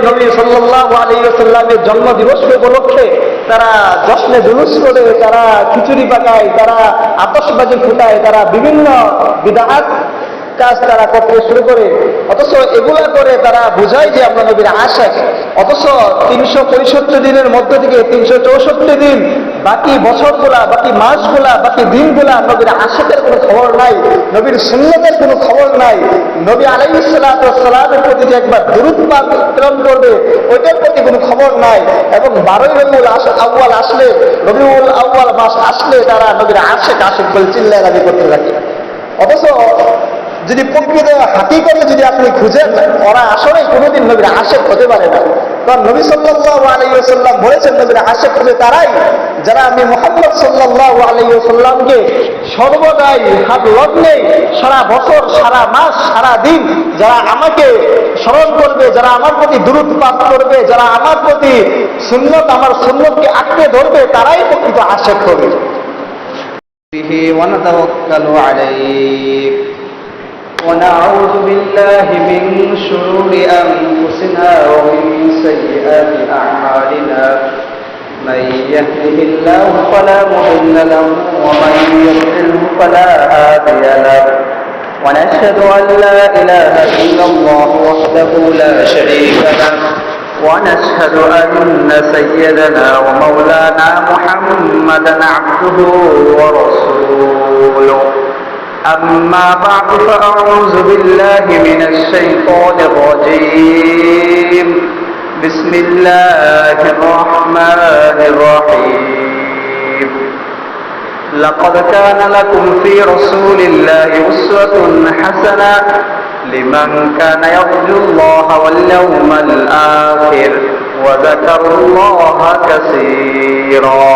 নবী সাল্লাল্লাহু আলাইহি ওয়াসাল্লামের জন্মদিবস উপলক্ষে তারা জশ্নে জুলুস করে, তারা খিচুড়ি পাকায়, তারা আতশবাজি ফুটায়, তারা বিভিন্ন বিদআত কাজ তারা করতে শুরু করে। অথচ এগুলা করে তারা বোঝায় যে আমরা নবীর আশিক। অথচ 365 দিনের মধ্য থেকে 364 দিন, বাকি বছরগুলা, বাকি মাসগুলা, বাকি দিনগুলা নবীর আশিকের কোনো খবর নাই, নবীর সুন্নতের কোনো খবর নাই। নবী আলাইহিস সালাতু ওয়াস সালামের প্রতি যে একবার দুরূদ পাক প্রেরণ করবে, ওইটার প্রতি কোনো খবর নাই। এবং 12 রবিউল আউয়াল আসলে, রবিউল আউয়াল মাস আসলে তারা নবীর আশিক আশিক বলে চিল্লায় দাবি করতে থাকে। অথচ যদি প্রকৃত হাকিকতে যদি আপনি খুঁজেন, ওরা আসলে কোনোদিন নবীর আশিক হতে পারে না। কারণ নবী সাল্লাল্লাহু আলাইহি ওয়াসাল্লাম বলেছেন, নবীর আশিক হবে তারাই যারা আমি মুহাম্মদ সাল্লাল্লাহু আলাইহি ওয়াসাল্লামকে সর্বদাই হাত লগ্নে, সারা বছর, সারা মাস, সারা দিন যারা আমাকে স্মরণ করবে, যারা আমার প্রতি দুরূদ পাঠ করবে, যারা আমার প্রতি সুন্নত, আমার সুন্নতকে আঁকড়ে ধরবে, তারাই প্রকৃত আশিক হবে। ونتوكل عليه ونعوذ بالله من شرور أنفسنا ومن سيئات أعمالنا من يهده الله فلا مضل له ومن يضلله فلا هادي له ونشهد أن لا إله إلا الله وحده لا شريك له ونشهد أن سيدنا ومولانا محمدا عبده ورسوله أما بعد فأعوذ بالله من الشيطان الرجيم بسم الله الرحمن الرحيم لقد كان لكم في رسول الله أسوة حسنة لمن كان يرجو الله واليوم الآخر وذكر الله كثيرا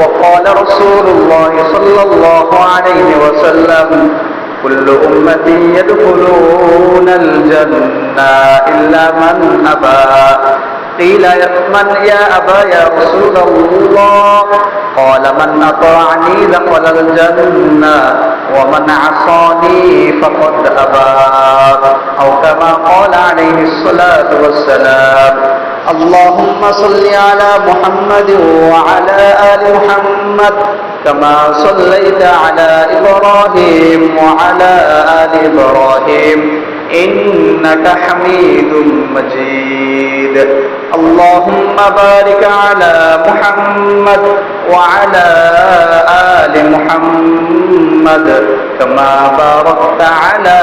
وقال رسول الله صلى الله عليه وسلم كل أمتي يدخلون الجنة إلا من أبى قيل من يا أبا يا رسول الله قال من أطاعني دخل الجنة ومن عصاني فقد أبى أو كما قال عليه الصلاة والسلام اللهم صل على محمد وعلى آل محمد كما صليت على إبراهيم وعلى آل إبراهيم إنك حميد مجيد اللهم بارك على محمد وعلى آل محمد كما باركت على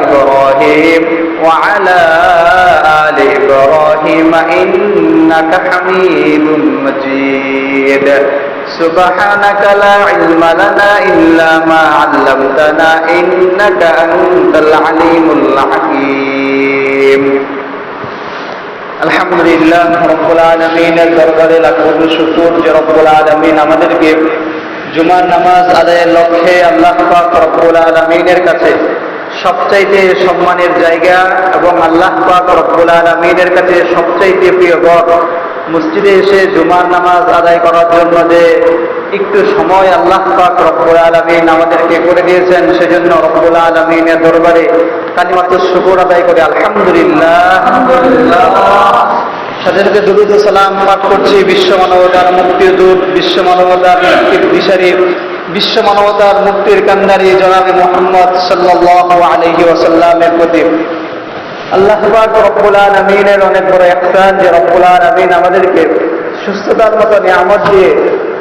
إبراهيم وعلى آل إبراهيم إنك حميد مجيد سبحانك لا علم لنا إلا ما علمتنا إنك أنت العليم الحكيم আলহামদুলিল্লাহ রব্বুল আলামিনের দরবারে লাখো শুকর যে রব্বুল আলামিন আমাদেরকে জুমার নামাজ আদায়ের লক্ষ্যে আল্লাহ পাক রব্বুল আলামিনের কাছে সবচাইতে সম্মানের জায়গা এবং আল্লাহ পাক রব্বুল আলামিনের কাছে সবচাইতে প্রিয় ঘর মসজিদে এসে জুমার নামাজ আদায় করার জন্য যে একটু সময় আল্লাহ পাক রব্বুল আলামিন আমাদেরকে করে দিয়েছেন, সেজন্য রব্বুল আলামিনের দরবারে কালিমাতু শুকর আদায় করে আলহামদুলিল্লাহ। সাথে দুরূদ ও সালাম পাঠ করছি বিশ্ব মানবতার মুক্তির দূত, বিশ্ব মানবতার মুক্তির দিশারি, বিশ্ব মানবতার মুক্তির কান্ডারি জনাবে মুহাম্মদ সাল্লাল্লাহু আলাইহি ওয়াসাল্লামের প্রতি। আল্লাহ পাক রব্বুল আলামিনের অনেক বড় ইহসান যে রব্বুল আলামিন আমাদেরকে সুস্থতার মতো নিয়ামত দিয়ে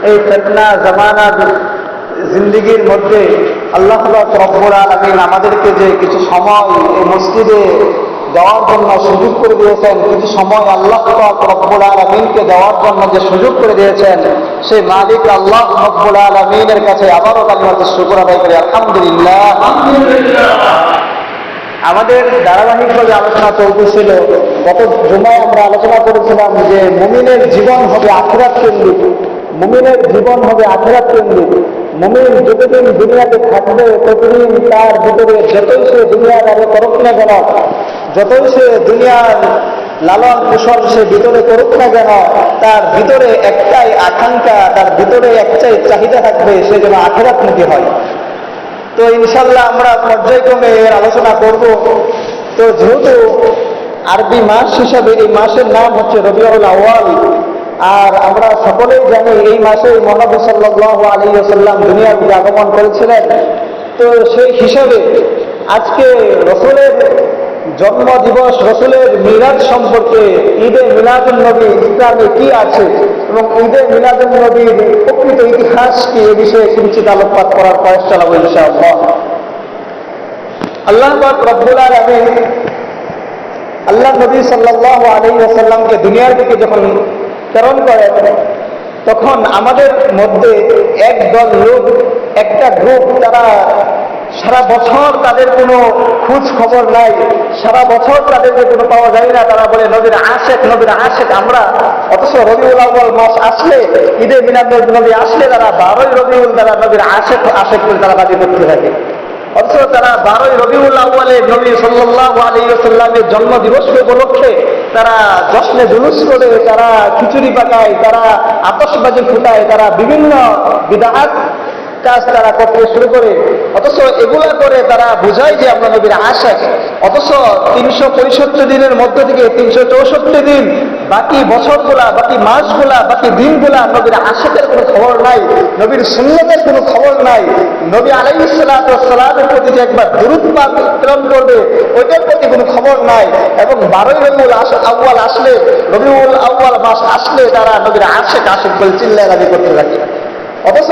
এই ফিতনা জামানা জিন্দেগির মধ্যে আল্লাহ পাক রব্বুল আলামিন আমাদেরকে যে কিছু সময় এই মসজিদে দেওয়ার জন্য সুযোগ করে দিয়েছেন, কিছু সময় আল্লাহ পাক রব্বুল আলামিনকে দেওয়ার জন্য যে সুযোগ করে দিয়েছেন, সেই মালিক আল্লাহ রব্বুল আলামিনের কাছে আবারও কালিমাতু শুকর আদায় করি আলহামদুলিল্লাহ। আমাদের ধারাবাহিকভাবে আলোচনা চলতেছিল। গত জুমায় আমরা আলোচনা করেছিলাম যে মুমিনের জীবন হবে আখিরাত কেন্দ্রিক, মুমিনের জীবন হবে আখিরাত কেন্দ্রিক। মুমিন যতদিন দুনিয়াতে থাকবে ততদিন তার ভিতরে যতই সে দুনিয়াদারে করুক না কেন, যতই সে দুনিয়ার লালন কুশল সে ভিতরে করুক না কেন, তার ভিতরে একটাই আকাঙ্ক্ষা, তার ভিতরে একটাই চাহিদা থাকবে, সে যেন আখিরাতমুখী হয়। তো ইনশাল্লাহ আমরা পর্যায়ক্রমে এর আলোচনা করব। তো যেহেতু আরবি মাস হিসাবে এই মাসের নাম হচ্ছে রবিউল আউয়াল। আর আমরা সকলেই জানি এই মাসে মুহাম্মদ সাল্লাল্লাহু আলাইহি ওয়াসাল্লাম দুনিয়াতে আগমন করেছিলেন। তো সেই হিসাবে আজকে রসুলের জন্ম দিবস, রসুলের মিলাদ সম্পর্কে, ঈদে মিলাদুন নবী ইসলামে কি আছে এবং ঈদে মিলাদুন নবীর প্রকৃত ইতিহাস কি, এ বিষয়ে কিঞ্চিত আলোকপাত করার প্রয়াস চালাবো ইনশাআল্লাহ। আল্লাহ পাক রব্বুল আলামিন আল্লাহ নবী সাল্লাল্লাহু আলাইহি ওয়াসাল্লামকে দুনিয়ার দিকে যখন প্রেরণ করেন, তখন আমাদের মধ্যে একদল লোক, একটা গ্রুপ, তারা সারা বছর তাদের কোনো খোঁজ খবর নাই, সারা বছর তাদেরকে কোনো পাওয়া যায় না। তারা বলে নবীর আশেক, নবীর আশেক আমরা। অথচ রবিউল আউয়াল মাস আসলে, ঈদে মিলাদুন নবী আসলে তারা 12ই রবিউল তারা নবীর আশেক আশেক করে তারা দাবি করতে থাকে। অথচ তারা 12ই রবিউল আউয়ালে নবী সাল্লাল্লাহু আলাইহি ওয়াসাল্লামের জন্মদিবস উপলক্ষে তারা জশ্নে জুলুস করে, তারা খিচুড়ি পাকায়, তারা আতশবাজি ফুটায়, তারা বিভিন্ন বিদআত কাজ তারা করতে শুরু করে। অথচ এগুলা করে তারা বোঝায় যে আমরা নবীর আশেক। অথচ 365 দিনের মধ্য থেকে 364 দিন, বাকি বছরগুলা, বাকি মাসগুলা, বাকি দিনগুলা নবীর আশেকের কোনো খবর নাই, নবীর সুন্নতের কোনো খবর নাই। নবী আলাইহিস সালাতু ওয়াস সালামের প্রতি যে একবার দুরূদ পাক প্রেরণ করবে, ওইটার প্রতি কোনো খবর নাই। এবং 12ই রবিউল আউয়াল আসলে, রবিউল আউয়াল মাস আসলে তারা নবীর আশেক আশেক বলে চিল্লায় দাবি করতে থাকে। অথচ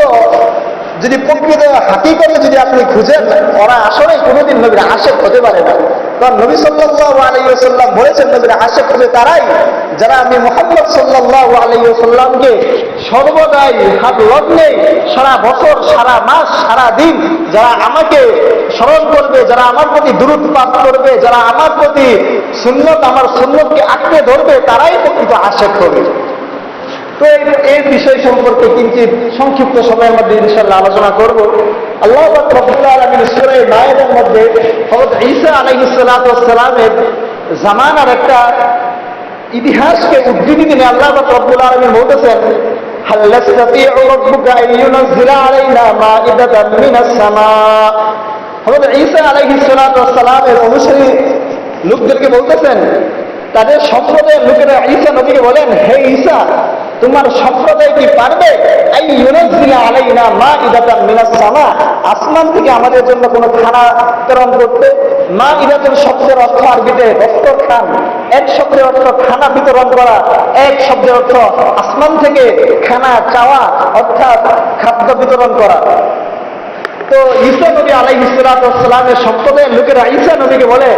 যদি প্রকৃত হাকিকতে যদি আপনি খুঁজেন, ওরা আসলে কোনোদিন নবীর আশেক হতে পারে না। কারণ নবী সাল্লাল্লাহু আলাইহি ওয়াসাল্লাম বলেছেন, নবীর আশেক হবে তারাই যারা আমি মুহাম্মদ সাল্লাল্লাহু আলাইহি ওয়াসাল্লামকে সর্বদাই হাত লগ্নে, সারা বছর, সারা মাস, সারা দিন যারা আমাকে স্মরণ করবে, যারা আমার প্রতি দুরূদ পাঠ করবে, যারা আমার প্রতি সুন্নত, আমার সুন্নতকে আঁকড়ে ধরবে, তারাই প্রকৃত আশেক হবে। তো এই বিষয় সম্পর্কে কিঞ্চিত সংক্ষিপ্ত সময়ের মধ্যে ইনশাআল্লাহ আলোচনা করব। আল্লাহ পাক রব্বুল আলামিন সূরা মায়েদার মধ্যে হযরত ঈসা আলাইহিস সালাতু ওয়াস সালামের জামানার একটা ইতিহাসকে উদ্ধৃতি দিয়ে আল্লাহ পাক রব্বুল আলামিন বলতেছেন, হাল ইয়াস্তাতিউ রাব্বুকা আন ইউনাজ্জিলা আলাইনা মাইদাতান মিনাস সামা। হযরত ঈসা আলাইহিস সালাতু ওয়াস সালামের অনুসারী লোকদেরকে বলতেছেন, তাদের সম্প্রদায়ের লোকেরা ঈসা নবীকে বলেন, হে ঈসা, তোমার সম্প্রদায় কি পারবে আই ইউনাজ্জিলা আলাইনা মাইদাতান মিনাস সামা, আসমান থেকে আমাদের জন্য কোনো খানা প্রেরণ করতে? মাইদাতুন শব্দের অর্থ আরবিতে দস্তরখান, এক শব্দের অর্থ খানা বিতরণ করা, এক শব্দের অর্থ আসমান থেকে খানা চাওয়া, অর্থাৎ খাদ্য বিতরণ করা। তো ঈসা নবী আলাইহিস সালাতু ওয়াস সালামের সম্প্রদায়ের লোকেরা ঈসা নবীকে বলে,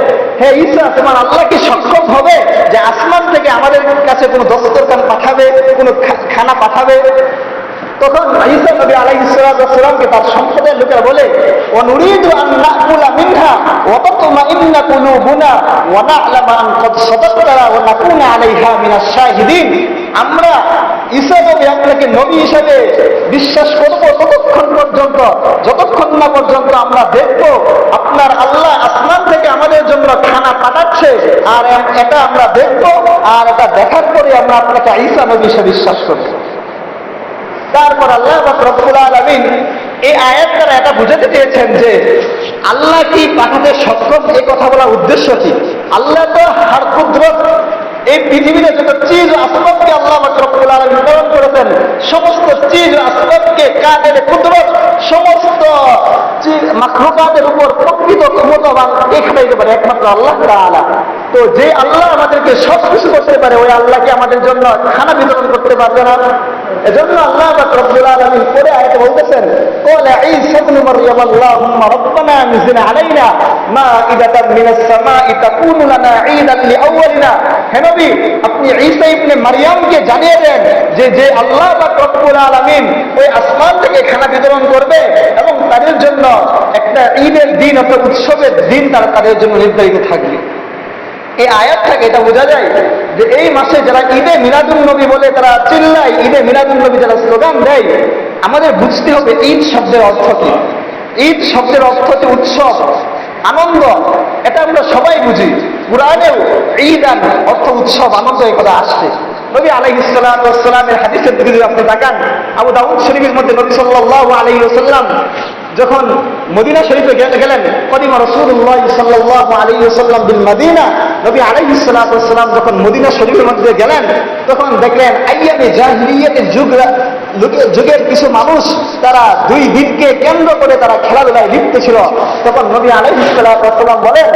হে ঈসা, তোমার আল্লাহ কি সক্ষম হবে যে আসমান থেকে আমাদের কাছে কোনো দস্তরখান পাঠাবে, কোনো খানা পাঠাবে? তখন ঈসা নবী আলাইহিস সালাতু ওয়াস সালামকে তার সম্প্রদায়ের লোকেরা বলে, ওয়া নুরিদু আন নাকুলা মিনহা ওয়া তাতমাইন্না কুলুবুনা ওয়া না'লামা আন ক্বাদ সাদাকতা ওয়া নাকুনা আলাইহা মিনাশ শাহিদিন। আমরা ঈসা নবী আপনাকে নবী হিসেবে বিশ্বাস করব ততক্ষণ পর্যন্ত, যতক্ষণ না পর্যন্ত আমরা দেখব আপনার আল্লাহ আসমান থেকে আমাদের জন্য খানা পাঠাচ্ছে, আর এটা আমরা দেখব, আর এটা দেখার পরে আমরা আপনাকে ঈসা নবী হিসেবে বিশ্বাস করব। তারপর আল্লাহ পাক রব্বুল আলামিন এই আয়াত দ্বারা এটা বুঝাতে চেয়েছেন যে আল্লাহ কি পাঠাতে সক্ষম, এই কথা বলার উদ্দেশ্য কি? আল্লাহ তো হার কুদরত, এই পৃথিবীতে যত চিজ আসবাবকে আল্লাহ পাক রব্বুল আলামিন প্রেরণ করেছেন, সমস্ত চিজ আসবাবকে কাদের কুদরত, সমস্ত মাখলুকাতের উপর প্রকৃত ক্ষমতাবান এখানে দিতে পারে একমাত্র আল্লাহ তাআলা। তো যে আল্লাহ আমাদেরকে সব কিছু করতে পারে, ওই আল্লাহকে আমাদের জন্য খানা বিতরণ করতে পারবে না? এজন্য আল্লাহ পাক রব্বুল আলামিন পরে আয়াতে বলতেছেন, ক্বালা ঈসা ইবনে মারইয়াম আল্লাহুম্মা রাব্বানা আনজিল আলাইনা মাইদাতান মিনাস সামাই তাকুনু লানা ঈদান লিআউয়ালিনা। হে নবী, আপনি ঈসা ইবনে মারইয়ামকে জানিয়ে দেন যে আল্লাহ পাক রব্বুল আলামিন ওই আসমান থেকে খানা বিতরণ করবে এবং তাদের জন্য একটা ঈদের দিন, একটা উৎসবের দিন তাদের জন্য নির্ধারিত থাকবে। এই আয়াত থেকে এটা বোঝা যায় যে এই মাসে যারা ঈদে মিলাদুন নবী বলে তারা চিল্লায়, ঈদে মিলাদুন নবী যারা স্লোগান দেয়, আমাদের বুঝতে হবে ঈদ শব্দের অর্থ কি। ঈদ শব্দের অর্থ হচ্ছে উৎসব, আনন্দ, এটা আমরা সবাই বুঝি। কুরআনেও ঈদান অর্থ উৎসব, আনন্দ, এই কথা আসছে। নবী আলাইহিস সালাতু ওয়াস সালামের হাদিসের দিকে যদি আপনি তাকান, আবু দাউদ শরীফের মধ্যে নবী সাল্লাল্লাহু আলাইহি ওয়াসাল্লাম যখন মদিনা শরীফে গেলেন, কদিমা রাসূলুল্লাহ সাল্লাল্লাহু আলাইহি ওয়াসাল্লাম বিল মদিনা, নবী আলাইহিস সালাতু ওয়াস সালাম যখন মদিনা শরীফের মধ্যে গেলেন, তখন দেখলেন আইয়ামে জাহিলিয়াতের যুগের কিছু মানুষ তারা দুই দিনকে কেন্দ্র করে তারা খেলাধুলায় লিপ্ত ছিল। তখন নবী আলাইহিস সালাতু ওয়াস সালাম বলেন,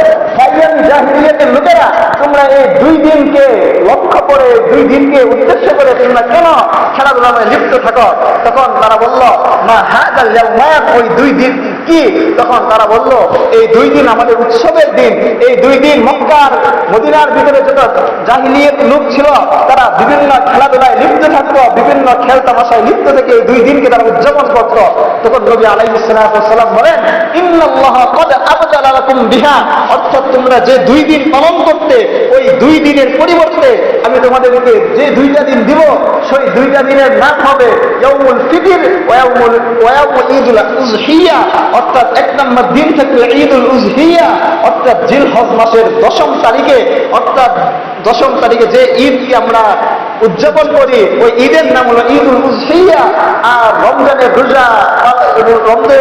আইয়ামে জাহিলিয়াতের লোকেরা, তোমরা এই দুই দিনকে লক্ষ্য করে, দুই দিনকে উদ্দেশ্য করে তোমরা কেন খেলাধুলায় লিপ্ত থাকো? তখন তারা বলল, মা হাদাল ইয়াওমান, ওই দুই দিন কি? তখন তারা বলল, এই দুই দিন আমাদের উৎসবের দিন। এই দুই দিন মক্কার মদিনার ভিতরে যত জাহিলিয়াত লোক ছিল তারা বিভিন্ন খেলাধুলায় লিপ্ত থাকতো, বিভিন্ন খেল তামাশায় লিপ্ত থেকে এই দুই দিনকে তারা উদযাপন করত। তখন নবী আলাইহিস সালাতু ওয়াস সালাম বলেন, ইন্নাল্লাহ ক্বাদ আবদালা লাকুম বিহা, অর্থাৎ তোমরা যে দুই দিন পালন করতে, ওই দুই দিনের পরিবর্তে আমি তোমাদেরকে যে দুইটা দিন দিব, সেই দুইটা দিনের নাম হবে ইয়াউমুল ফিতর ওয়া ইয়াউমুল ঈদুল উযহিয়া। অর্থাৎ এক নম্বর দিন থাকবে ঈদুল উযহিয়া, অর্থাৎ জিলহজ মাসের 10ম তারিখে, অর্থাৎ 10ম তারিখে যে ঈদকে আমরা উদযাপন করি, ওই ঈদের নাম হলো ঈদুল উযহিয়া। আর রমজানের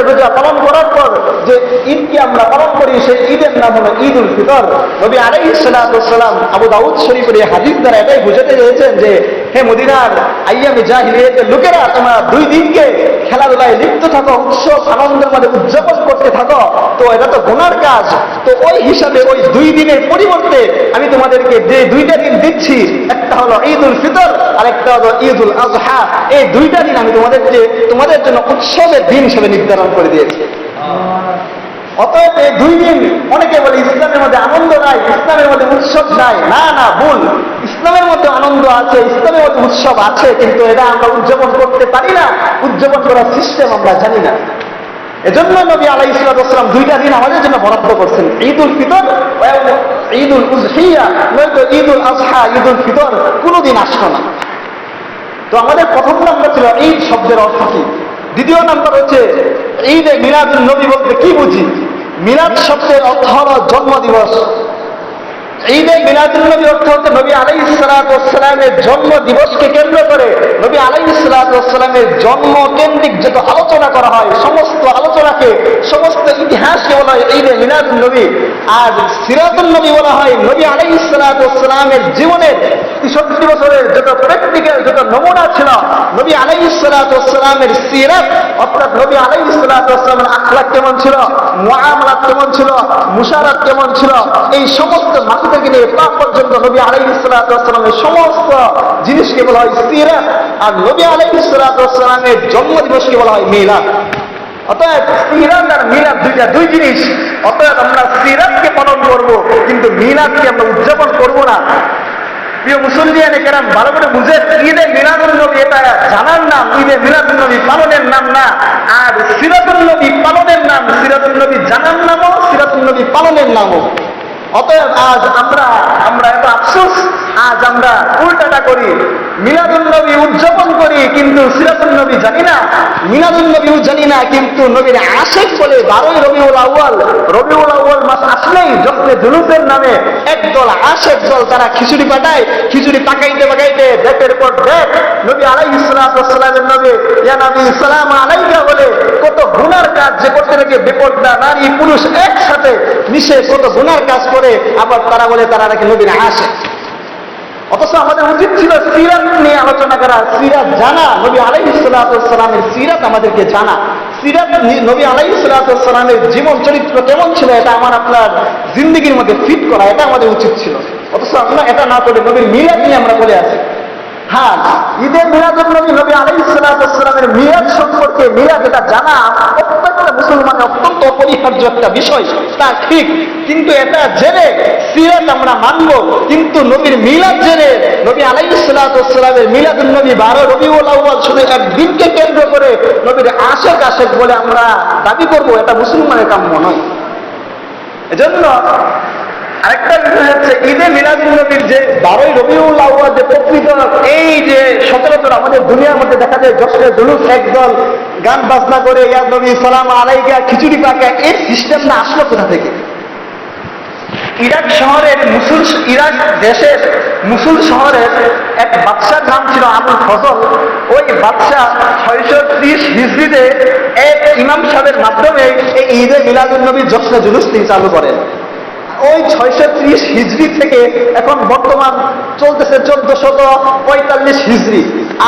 রোজা পালন করার পর যে ঈদকে আমরা পালন করি, সেই ঈদের নাম হলো ঈদুল ফিতর। নবী আলাইহিস সালাতু ওয়াস সালাম আবু দাউদ শরীফের এই হাদিস দ্বারা এটাই বুঝাতে চেয়েছেন যে, হে মদিনার আইয়ামে জাহিলিয়াতের লোকেরা, তোমরা দুই দিনকে খেলাধুলায় লিপ্ত থাকো, উৎসব আনন্দের মধ্যে উদযাপন করতে থাকো, তো এটা তো গুনার কাজ। তো ওই হিসাবে ওই দুই দিনের পরিবর্তে আমি তোমাদেরকে যে দুইটা দিন দিচ্ছি, একটা হলো ঈদুল ফিতর আর একটা হলো ঈদুল আযহা। এই দুইটা দিন আমি তোমাদের জন্য উৎসবের দিন হিসেবে নির্ধারণ করে দিয়েছি। অতএব এই দুই দিন, অনেকে বলে ইসলামের মধ্যে আনন্দ নাই, ইসলামের মধ্যে উৎসব নাই। না না, ভুল। ইসলামের মধ্যে আনন্দ আছে, ইসলামের মধ্যে উৎসব আছে, কিন্তু এটা আমরা উদযাপন করতে পারি না, উদযাপন করার সিস্টেম আমরা জানি না। এজন্য নবী আলাইহিস সালাতু ওয়াস সালাম দুইটা দিন আমাদের জন্য বরাদ্দ করছেন, ঈদুল ফিতর ও ঈদুল উযহিয়া, নয়তো ঈদুল আযহা, ঈদুল ফিতর কোনোদিন আসতো না। তো আমাদের প্রথম নাম্বার ছিল ঈদ শব্দের অর্থ কি। দ্বিতীয় নাম্বার হচ্ছে ঈদে মিলাদুন নবী বলতে কি বুঝি। মিলাদ শব্দের অর্থ হলো জন্মদিবস। ঈদে মিলাদুন নবী অর্থ হচ্ছে নবী আলাইহিস সালাতু ওয়াস সালামের জন্ম দিবসকে কেন্দ্র করে নবী আলাইহিস সালাতু ওয়াস সালামের জন্ম কেন্দ্রিক যত আলোচনা করা হয়, সমস্ত আলোচনাকে, সমস্ত ইতিহাসকে বলা হয় ঈদে মিলাদুন নবী। আর সিরাতুন নবী বলা হয় নবী আলাইহিস সালাতু ওয়াস সালামের জীবনের 63 বছরের যত প্র্যাকটিক্যাল, যত নমুনা ছিল, নবী আলাইহিস সালাতু ওয়াস সালামের সিরাত, অর্থাৎ নবী আলাইহিস সালাতু ওয়াস সালামের আখলাক কেমন ছিল, মুআমালাত কেমন ছিল, মুশারাত কেমন ছিল, এই সমস্ত থেকে নিয়ে তা পর্যন্ত নবী আলাইহিস সালাতু ওয়াস সালামের সমস্ত জিনিসকে বলা হয় সিরাত। আর নবী আলাইহিস সালাতু ওয়াস সালামের জন্মদিবসকে বলা হয় মিলাদ। অতএব সিরাত আর মিলাদ দুই জিনিস। অতএব আমরা সিরাতকে পালন করব, কিন্তু মিলাদকে আমরা উদযাপন করব না। প্রিয় মুসলিয়ানে কেরাম, ভালো করে বুঝে, ঈদে মিলাদুন নবী এটা জানার নাম, ঈদে মিলাদুন নবী পালনের নাম না। আর সিরাতুন নবী পালনের নাম, সিরাতুন নবী জানার নামও, সিরাতুন নবী পালনের নামও। অতএব আজ আমরা এত আফসোস, আজ আমরা উল্টাটা করি, মিলাদুন নবী উদযাপন করি কিন্তু সিরাতুন নবী জানি না, মিলাদুন নবীও জানি না, কিন্তু নবীর আশিক বলে 12ই রবিউল আউয়াল মাস আসলেই জশ্নে জুলুসের নামে একদল আশিক দল তারা খিচুড়ি পাঠায়, খিচুড়ি পাকাইতে ডেকের পর ডেক নবী আলাইহিস সালাতু ওয়াস সালামের নবী ইয়া নবী সালাম আলাইকা বলে কত গুনার কাজ যে করতে থাকে, বেপরদা নারী পুরুষ একসাথে মিশে কত গুনার কাজ করে, আবার তারা বলে তারা নাকি নবীর আশিক। অথচ আমাদের উচিত ছিল সিরাত নিয়ে আলোচনা করা, সিরাত জানা, নবী আলাইহিস সালাতু ওয়াস সালামের সিরাত আমাদেরকে জানা, সিরাত নবী আলাইহিস সালাতু ওয়াস সালামের জীবন চরিত্র কেমন ছিল এটা আমার আপনার জিন্দেগির মধ্যে ফিট করা, এটা আমাদের উচিত ছিল। অথচ আমরা এটা না করে নবীর মিলাদ নিয়ে আমরা বলে আছি। হ্যাঁ, ঈদে মিলাদুন নবী, নবী আলাইহিস সালাতু ওয়াস সালামের মিলাদ সম্পর্কে, মিলাদ এটা জানা প্রত্যেকটা মুসলমানের অত্যন্ত অপরিহার্য একটা বিষয়, তা ঠিক। কিন্তু এটা জেনে সিরাত আমরা মানবো, কিন্তু নবীর মিলাদ জেনে নবী আলাইহিস সালাতু ওয়াস সালামের মিলাদুন নবী 12 রবিউল আউয়াল শুধু একদিনকে কেন্দ্র করে নবীর আশিক বলে আমরা দাবি করব, এটা মুসলমানের কাম্য নয়। এজন্য আরেকটা বিষয় হচ্ছে ঈদে মিলাদুন নবীর যে 12ই রবিউল আউয়াল যে প্রকৃত, এই যে সচরাচর আমাদের দুনিয়ার মধ্যে দেখা যায় জশ্নে জুলুস, একদল গান বাজনা করে ইয়া নবী সালাম আলাইকা খিচুড়ি পাকা, এর সিস্টেমটা আসলো কোথা থেকে? ইরাক শহরের ইরাক দেশের মুসুল শহরের এক বাদশার নাম ছিল আবুল ফজল। ওই বাদশা 630 হিজরিতে এক ইমাম সাহেবের মাধ্যমে এই ঈদে মিলাদুন নবী জশ্নে জুলুস তিনি চালু করেন। ওই 630 হিজরি থেকে এখন বর্তমান চলতেছে 1445 হিজরি।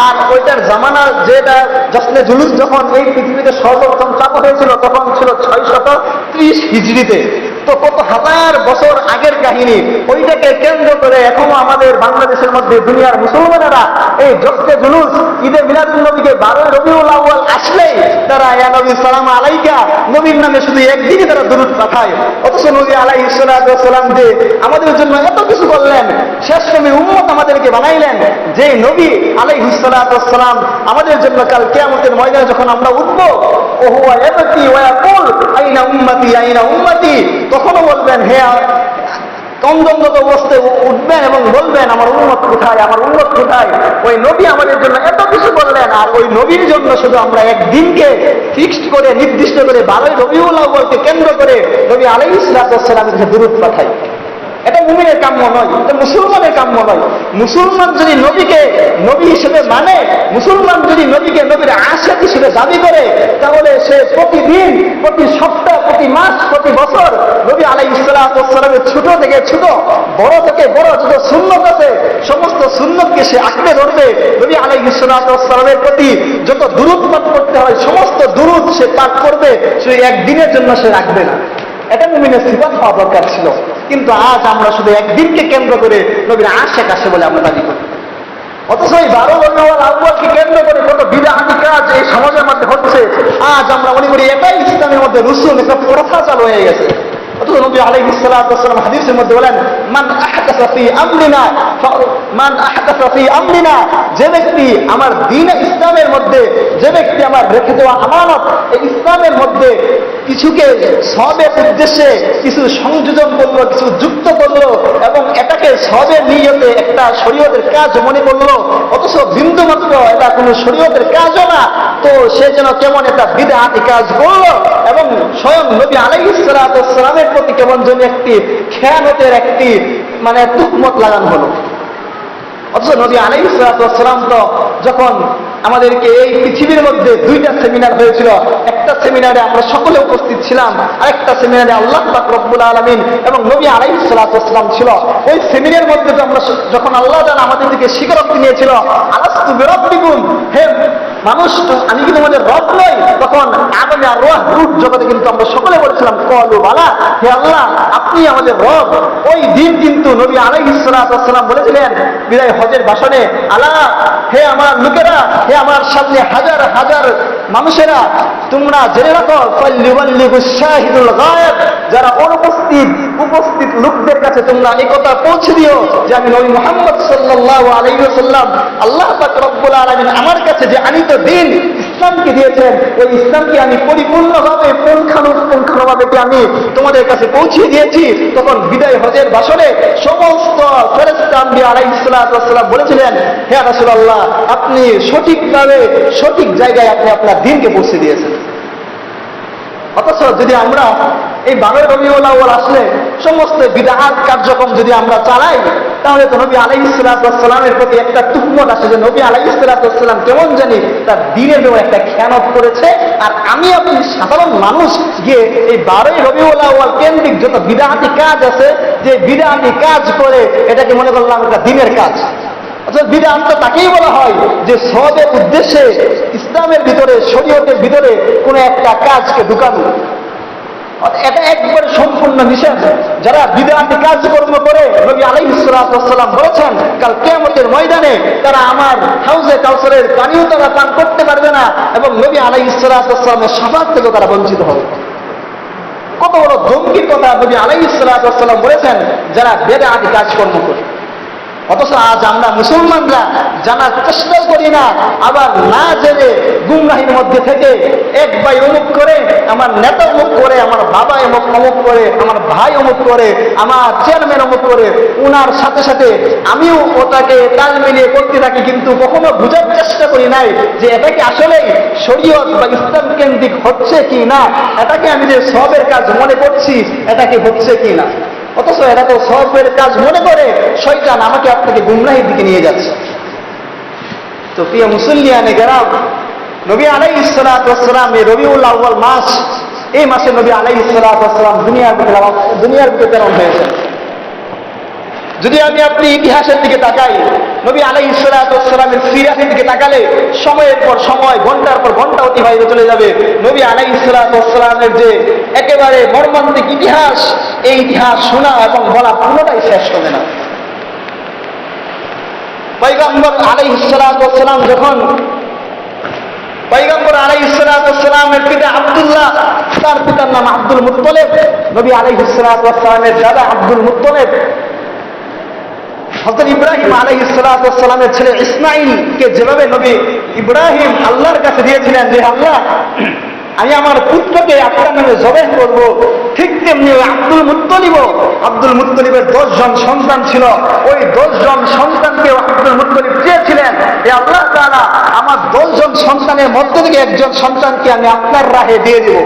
আর ওইটার জামানা যেটা জশ্নে জুলুস যখন এই পৃথিবীতে সর্বপ্রথম চালু হয়েছিল তখন ছিল 630 হিজরিতে। তো কত হাজার বছর আগের কাহিনী, ওইটাকে কেন্দ্র করে এখনো আমাদের বাংলাদেশের মধ্যে দুনিয়ার মুসলমানেরা এই জশ্নে জুলুস ঈদে মিলাদুন নবীকে 12 রবিউল আউয়াল আসলেই তারা ইয়া নবী সালাম আলাইকা নবীর নামে শুধু একদিনই তারা দুরূদ পাঠায়। অথচ নবী আলাইহিস সালাম যে আমাদের জন্য এত কিছু করলেন, শেষ নবীর উম্মত আমাদেরকে বানাইলেন, যে নবী আলাইহিস সালাম আমাদের জন্য কাল কিয়ামতের ময়দানে যখন আমরা উঠব, ও হুয়া ইয়াবকি ওয়া ইয়াকুল আইনা উম্মতি আইনা উম্মতি, তখনও বলবেন হে তন্দনত অবস্থায় উঠবেন এবং বলবেন আমার উম্মত কোথায়, আমার উম্মত কোথায়। ওই নবী আমাদের জন্য এত কিছু করলেন, আর ওই নবীর জন্য শুধু আমরা একদিনকে ফিক্সড করে নির্দিষ্ট করে 12 রবিউল আউয়ালকে কেন্দ্র করে নবী আলাইহিস সালামের কাছে দুরূদ পাঠাই। এটা মুমিনের কাম্য নয়, এটা মুসলমানের কাম্য নয়। মুসলমান যদি নবীকে নবী হিসেবে মানে, মুসলমান যদি নবীকে নবীর আশিক হিসেবে দাবি করে, তাহলে সে প্রতিদিন, প্রতি সপ্তাহ, প্রতি মাস, প্রতি বছর নবী আলাইহিস সালামের ছোট থেকে ছোট, বড় থেকে বড় যত সুন্নত আছে সমস্ত সুন্নতকে সে আঁকড়ে ধরবে। নবী আলাইহিস সালামের প্রতি যত দুরূদ পাঠ করতে হয় সমস্ত দুরূদ সে পাঠ করবে, সে একদিনের জন্য সে রাখবে না। এটা মুমিনের সিফাত হওয়া দরকার ছিল। কিন্তু আজ আমরা শুধু একদিনকে কেন্দ্র করে নবীর আশিক আসে বলে আমরা দাবি করি। অথচ এই 12 রবিউল আউয়ালকে কেন্দ্র করে কত বিদআতি কাজ এই সমাজের মধ্যে হচ্ছে। আজ আমরা মনে করি এটাই ইসলামের মধ্যে রসুল, একটা প্রথা চালু হয়ে গেছে। অথচ নবী আলাইহিস সালাম হাদিসের মধ্যে বলেন মান আহদাসা ফি আমরিনা, যে ব্যক্তি আমার দ্বীন ইসলামের মধ্যে, যে ব্যক্তি আমার রেখে দেওয়া আমানত এই ইসলামের মধ্যে কিছুকে সবের উদ্দেশ্যে কিছু সংযোজন করলো, কিছু যুক্ত করলো এবং এটাকে সবের নিয়তে একটা শরীয়তের কাজ মনে করলো, অথচ বিন্দুমাত্র এটা কোনো শরীয়তের কাজও না, তো সে যেন কেমন একটা বিদআতি কাজ করলো এবং স্বয়ং নবী আলাইহিস সালামের প্রতি কেমন যেন একটি খেয়ানতের একটি তুহমত লাগানো হলো। অথচ নবী আলাইহিস সালাম তো যখন আমাদেরকে এই পৃথিবীর মধ্যে 2টা সেমিনার হয়েছিল, একটা সেমিনারে আমরা সকলে উপস্থিত ছিলাম, আরেকটা সেমিনারে আল্লাহ পাক রব্বুল আলামিন এবং নবী আলাইহিস সালাম ছিল। ওই সেমিনারের মধ্যে তো আমরা যখন আল্লাহ তাআলা আমাদেরকে স্বীকারোক্তি নিয়েছিল আলাস্তু বিরাব্বিকুম, হে মানুষ আমি কি তোমাদের রব নই, তখন আদমে আর রূহ জগতে কিন্তু আমরা সকলে বলেছিলাম ক্বালু বালা, হে আল্লাহ আপনি আমাদের রব। ওই দিন কিন্তু নবী আলাইহিস সালাম বলেছিলেন বিদায় হজের ভাষণে, আলা হে আমার লোকেরা, হে আমার সামনে হাজার হাজার মানুষেরা, তোমরা জেনে রাখো ফাল্লিওয়াল্লিগুশ শাহিদুল গায়ব, যারা অনুপস্থিত উপস্থিত লোকদের কাছে তোমরা এই কথা পৌঁছে দিও যে আমি নবী মুহাম্মদ সাল্লাল্লাহু আলাইহি ওয়াসাল্লাম আল্লাহ পাক রব্বুল আলামিন আমার কাছে যে আনিত দ্বীন ইসলামকে দিয়েছেন, ওই ইসলামকে আমি পরিপূর্ণভাবে পুঙ্খানুপুঙ্খভাবে আমি তোমাদের কাছে পৌঁছে দিয়েছি। তখন বিদায় হজের ভাষণে সমস্ত ফেরেশতা আম্বিয়া আলাইহিস সালাম বলেছিলেন, হে রাসূলুল্লাহ আপনি সঠিকভাবে সঠিক জায়গায় আপনি আপনার দ্বীনকে পৌঁছে দিয়েছেন। অথচ যদি আমরা এই 12 রবিউল আউয়াল আসলে সমস্ত বিদআত কার্যক্রম যদি আমরা চালাই, তাহলে তো নবী আলাইহিস সালামের প্রতি একটা তুহমত আসে যে নবী আলাইহিস সালাম কেমন জানি তার দ্বীনের ব্যাপারে একটা খেয়ানত করেছে। আর আমি আপনি সাধারণ মানুষ গিয়ে এই 12 রবিউল আউয়াল কেন্দ্রিক যত বিদআতি কাজ আছে, যে বিদআতি কাজ করে এটাকে মনে করলাম একটা দ্বীনের কাজ। অর্থাৎ বিদআত তো তাকেই বলা হয় যে সবের উদ্দেশ্যে ইসলামের ভিতরে, শরীয়তের ভিতরে কোনো একটা কাজকে ঢুকানো। এটা একবারে সম্পূর্ণ নিষেধ। যারা বিদআতি কাজকর্ম করে নবী আলাইহিস সালাম বলেছেন কাল কিয়ামতের ময়দানে তারা আমার হাউজে কাউসারের পানিও তারা পান করতে পারবে না এবং নবী আলাইহিস সালামের শাফাআত থেকে তারা বঞ্চিত হবে। কত বড় জঙ্গি কথা নবী আলাইহিস সালাম বলেছেন যারা বিদআতি কাজকর্ম করে। অথচ আজ আমরা মুসলমানরা জানার চেষ্টা করি না, আবার না জেনে গুমরাহির মধ্যে থেকে এক ভাই অমুক করে, আমার নেতা অমুক করে, আমার বাবা অমুক করে, আমার ভাই অমুক করে, আমার চেয়ারম্যান অমুক করে, উনার সাথে সাথে আমিও ওটাকে তাল মিলিয়ে করতে থাকি, কিন্তু কখনো বোঝার চেষ্টা করি নাই যে এটা কি আসলেই শরীয়ত বা ইসলাম কেন্দ্রিক হচ্ছে কি না, এটাকে আমি যে সবের কাজ মনে করছি এটা কি হচ্ছে কি না। অথচ এরা তো সবের কাজ মনে করে শয়তান আমাকে আপনাকে গুমরাহির দিকে নিয়ে যাচ্ছে। তো প্রিয় মুসল্লিয়ানে গেরাম, নবী আলাইহিস সালাতু ওয়াস সালাম এই রবিউল আউয়াল মাস, এই মাসে নবী আলাইহিস সালাতু ওয়াস সালাম দুনিয়ার বুকে প্রেরণ হয়েছেন। যদি আপনি ইতিহাসের দিকে তাকাই, নবী আলাইহিস সালাতু ওয়াস সালামের সিরাতের দিকে তাকালে সময়ের পর সময়, ঘন্টার পর ঘন্টা অতিবাহিত চলে যাবে। নবী আলাইহিস সালাতু ওয়াস সালামের যে একেবারে মর্মান্তিক ইতিহাস, এই ইতিহাস শোনা এবং বলা পুরোটাই শেষ হবে না। পয়গম্বর আলাইহিস সালাতু ওয়াস সালাম যখন পয়গম্বর আলাইহিস সালাতু ওয়াস সালামের পিতা আব্দুল্লাহ, তার পিতার নাম আব্দুল মুত্তালিব, নবী আলাইহিস সালাতু ওয়াস সালামের দাদা আব্দুল মুত্তালিব হযরত ইব্রাহিম আলাইহিস সালাতু ওয়াস সালামের ছেলে ইসমাঈলকে যেভাবে নবী ইব্রাহিম আল্লাহর কাছে দিয়েছিলেন যে আল্লাহ আমি আমার পুত্রকে আপনার নামে জবেহ করব, ঠিক তেমনি ওই আব্দুল মুত্তালিবের 10 জন সন্তান ছিল। ওই 10 জন সন্তানকে আব্দুল মুত্তালিব চেয়েছিলেন যে আল্লাহ তাআলা আমার 10 জন সন্তানের মধ্য থেকে একজন সন্তানকে আমি আপনার রাহে দিয়ে দেব,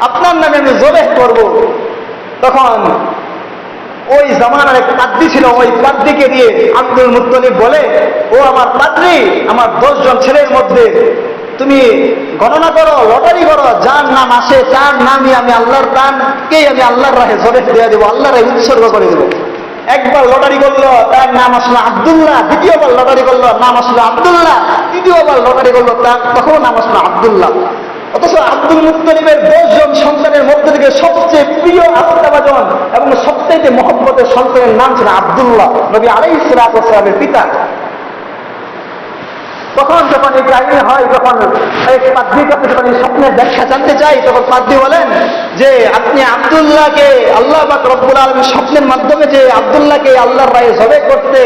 আপনার নামে আমি জবেহ করব। তখন ওই জামানার এক পাদ্রী ছিল, ওই পাদ্রীকে দিয়ে আব্দুল মুত্তালিব বলে, ও আমার পাদ্রী, আমার 10 জন ছেলের মধ্যে তুমি গণনা করো, লটারি করো, যার নাম আসে তার নামই আমি আল্লাহর প্রাণকেই আমি আল্লাহর রাহে জবেহ দিয়ে দেবো, আল্লাহর রাহে উৎসর্গ করে দেবো। একবার লটারি করলো, তার নাম আসলো আব্দুল্লাহ। দ্বিতীয়বার লটারি করলো, নাম আসলো আব্দুল্লাহ। তৃতীয়বার লটারি করলো, তার তখন নাম আসলো আব্দুল্লাহ। অথচ আব্দুল মুত্তালিবের 10 জন সন্তানের মধ্যে থেকে সবচেয়ে প্রিয়, আস্থাভাজন এবং সবচেয়ে মহব্বতের সন্তানের নাম ছিল আব্দুল্লাহ, নবী আলাইহিস সালাতু ওয়াস সালামের পিতা। তখন যখন এই কাহিনী হয়, যখন এক পাদ্রীর কাছে যখন এই স্বপ্নের ব্যাখ্যা জানতে চাই, তখন পাদ্রী বলেন যে আপনি আব্দুল্লাহকে, আল্লাহ পাক রব্বুল আলামিন স্বপ্নের মাধ্যমে যে আব্দুল্লাহকে আল্লাহর রায়ে জবেহ করতে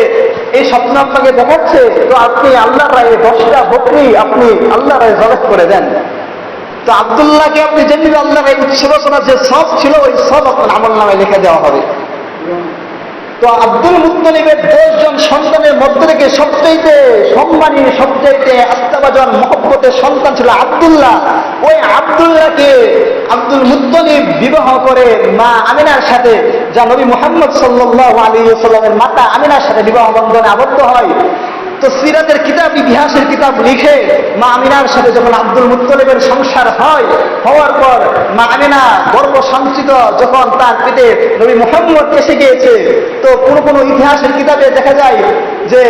এই স্বপ্ন আপনাকে দেখাচ্ছে, তো আপনি আল্লাহর রায়ে 10টা বকরি আপনি আল্লাহর রায়ে জবেহ করে দেন। তো আব্দুল্লাহকে আপনি যেমনি আল্লাহর রায়ে উৎসর্গ করার যে সব ছিল, ওই সব আপনার আমলনামায় লিখে দেওয়া হবে। তো আব্দুল মুত্তালিবের 10 জন সন্তানের মধ্যে থেকে সবচেয়ে সম্মানী, সবচেয়ে আস্থাভাজন, মহব্বতের সন্তান ছিল আব্দুল্লাহ। ওই আব্দুল্লাহকে আব্দুল মুত্তালিব বিবাহ করে মা আমিনার সাথে, যা নবী মুহাম্মদ সাল্লাল্লাহু আলাইহি ওয়াসাল্লামের মাতা আমিনার সাথে বিবাহ বন্ধনে আবদ্ধ হয়। তো সিরাতের কিতাব, ইতিহাসের কিতাব লিখে মা আমিনার সাথে যখন আব্দুল মুত্তালিবের সংসার হয়, হওয়ার পর মা আমিনা গর্ব সঞ্চিত যখন তার পেটে নবী মুহাম্মদ এসে গিয়েছে, তো কোনো ইতিহাসের কিতাবে দেখা যায় যে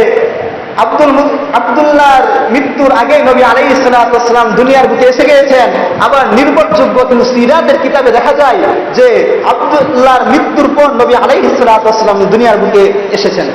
আব্দুল্লাহর মৃত্যুর আগে নবী আলাইহিস সালাতু ওয়াস সালাম দুনিয়ার বুকে এসে গিয়েছেন। আবার নির্ভরযোগ্য কিন্তু সিরাতের কিতাবে দেখা যায় যে আব্দুল্লাহর মৃত্যুর পর নবী আলাইহিস সালাতু ওয়াস সালাম দুনিয়ার বুকে এসেছেন।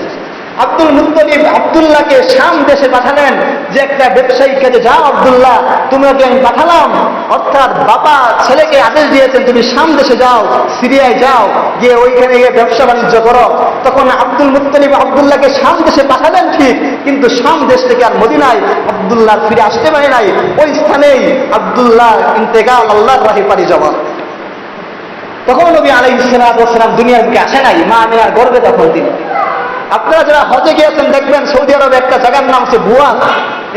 আব্দুল মুত্তালিব আব্দুল্লাহকে শাম দেশে পাঠালেন যে একটা ব্যবসায়িক কাজে, যাও আব্দুল্লাহ, তোমাকে আমি পাঠালাম। অর্থাৎ বাবা ছেলেকে আদেশ দিয়েছেন তুমি শাম দেশে যাও, সিরিয়ায় যাও, গিয়ে ওইখানে গিয়ে ব্যবসা বাণিজ্য করো। তখন আব্দুল মুত্তালিব আব্দুল্লাহকে শাম দেশে পাঠালেন ঠিক, কিন্তু শাম দেশ থেকে আর মদিনায় আব্দুল্লাহ ফিরে আসতে পারে নাই। ওই স্থানেই আব্দুল্লাহ ইন্তেকাল, আল্লাহর রাহে পাড়ি যাওয়া। তখন নবী আলাইহিস সালাতু ওয়াস সালাম দুনিয়ার বুকে আসে নাই, মা আমিনার গর্ভে তখন তিনি। আপনারা যারা হজে গিয়েছেন দেখবেন সৌদি আরবে একটা জায়গার নাম হচ্ছে বুয়াত।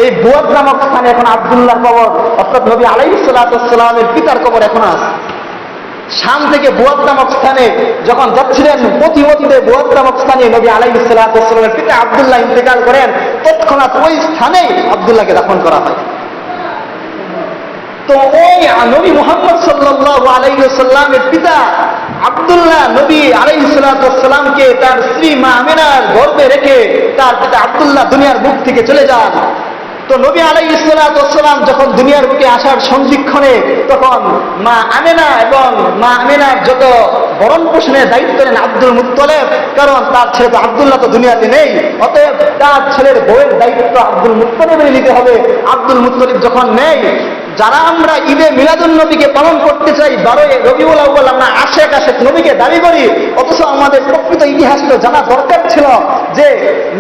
এই বুয়াত নামক স্থানে এখন আব্দুল্লাহর কবর, অর্থাৎ নবী আলাইহিস সালাতু ওয়াস সালামের পিতার কবর এখন আছে। শাম থেকে বুয়াত নামক স্থানে যখন যাচ্ছিলেন, পথিমধ্যে বুয়াত নামক স্থানে নবী আলাইহিস সালাতু ওয়াস সালামের পিতা আব্দুল্লাহ ইন্তেকাল করেন। তৎক্ষণাৎ ওই স্থানেই আব্দুল্লাহকে দাফন করা হয়। তো ওই নবী মুহাম্মদ সাল্লাল্লাহু আলাইহি ওয়াসাল্লামের পিতা আব্দুল্লাহ নবী আলাইহিস সালাতু ওয়াস সালামকে তার স্ত্রী মা আমিনার গর্ভে রেখে তার পিতা আব্দুল্লাহ দুনিয়ার বুক থেকে চলে যান। তো নবী আলাইহিস সালাতু ওয়াস সালাম যখন দুনিয়ার বুকে আসার সন্ধিক্ষণে, তখন মা আমিনা এবং মা আমিনার যত ভরণ পোষণের দায়িত্ব নেন আব্দুল মুত্তালিব, কারণ তার ছেলে তো আব্দুল্লাহ তো দুনিয়াতে নেই, অতএব তার ছেলের বউয়ের দায়িত্ব আব্দুল মুত্তালিবের নিতে হবে। আব্দুল মুত্তালিব যখন নেই, যারা আমরা ঈদে মিলাদুন নবীকে পালন করতে চাই, 12 রবিউল আউয়াল আমরা আশেক নবীকে দাবি করি, অথচ আমাদের প্রকৃত ইতিহাস তো জানা দরকার ছিল যে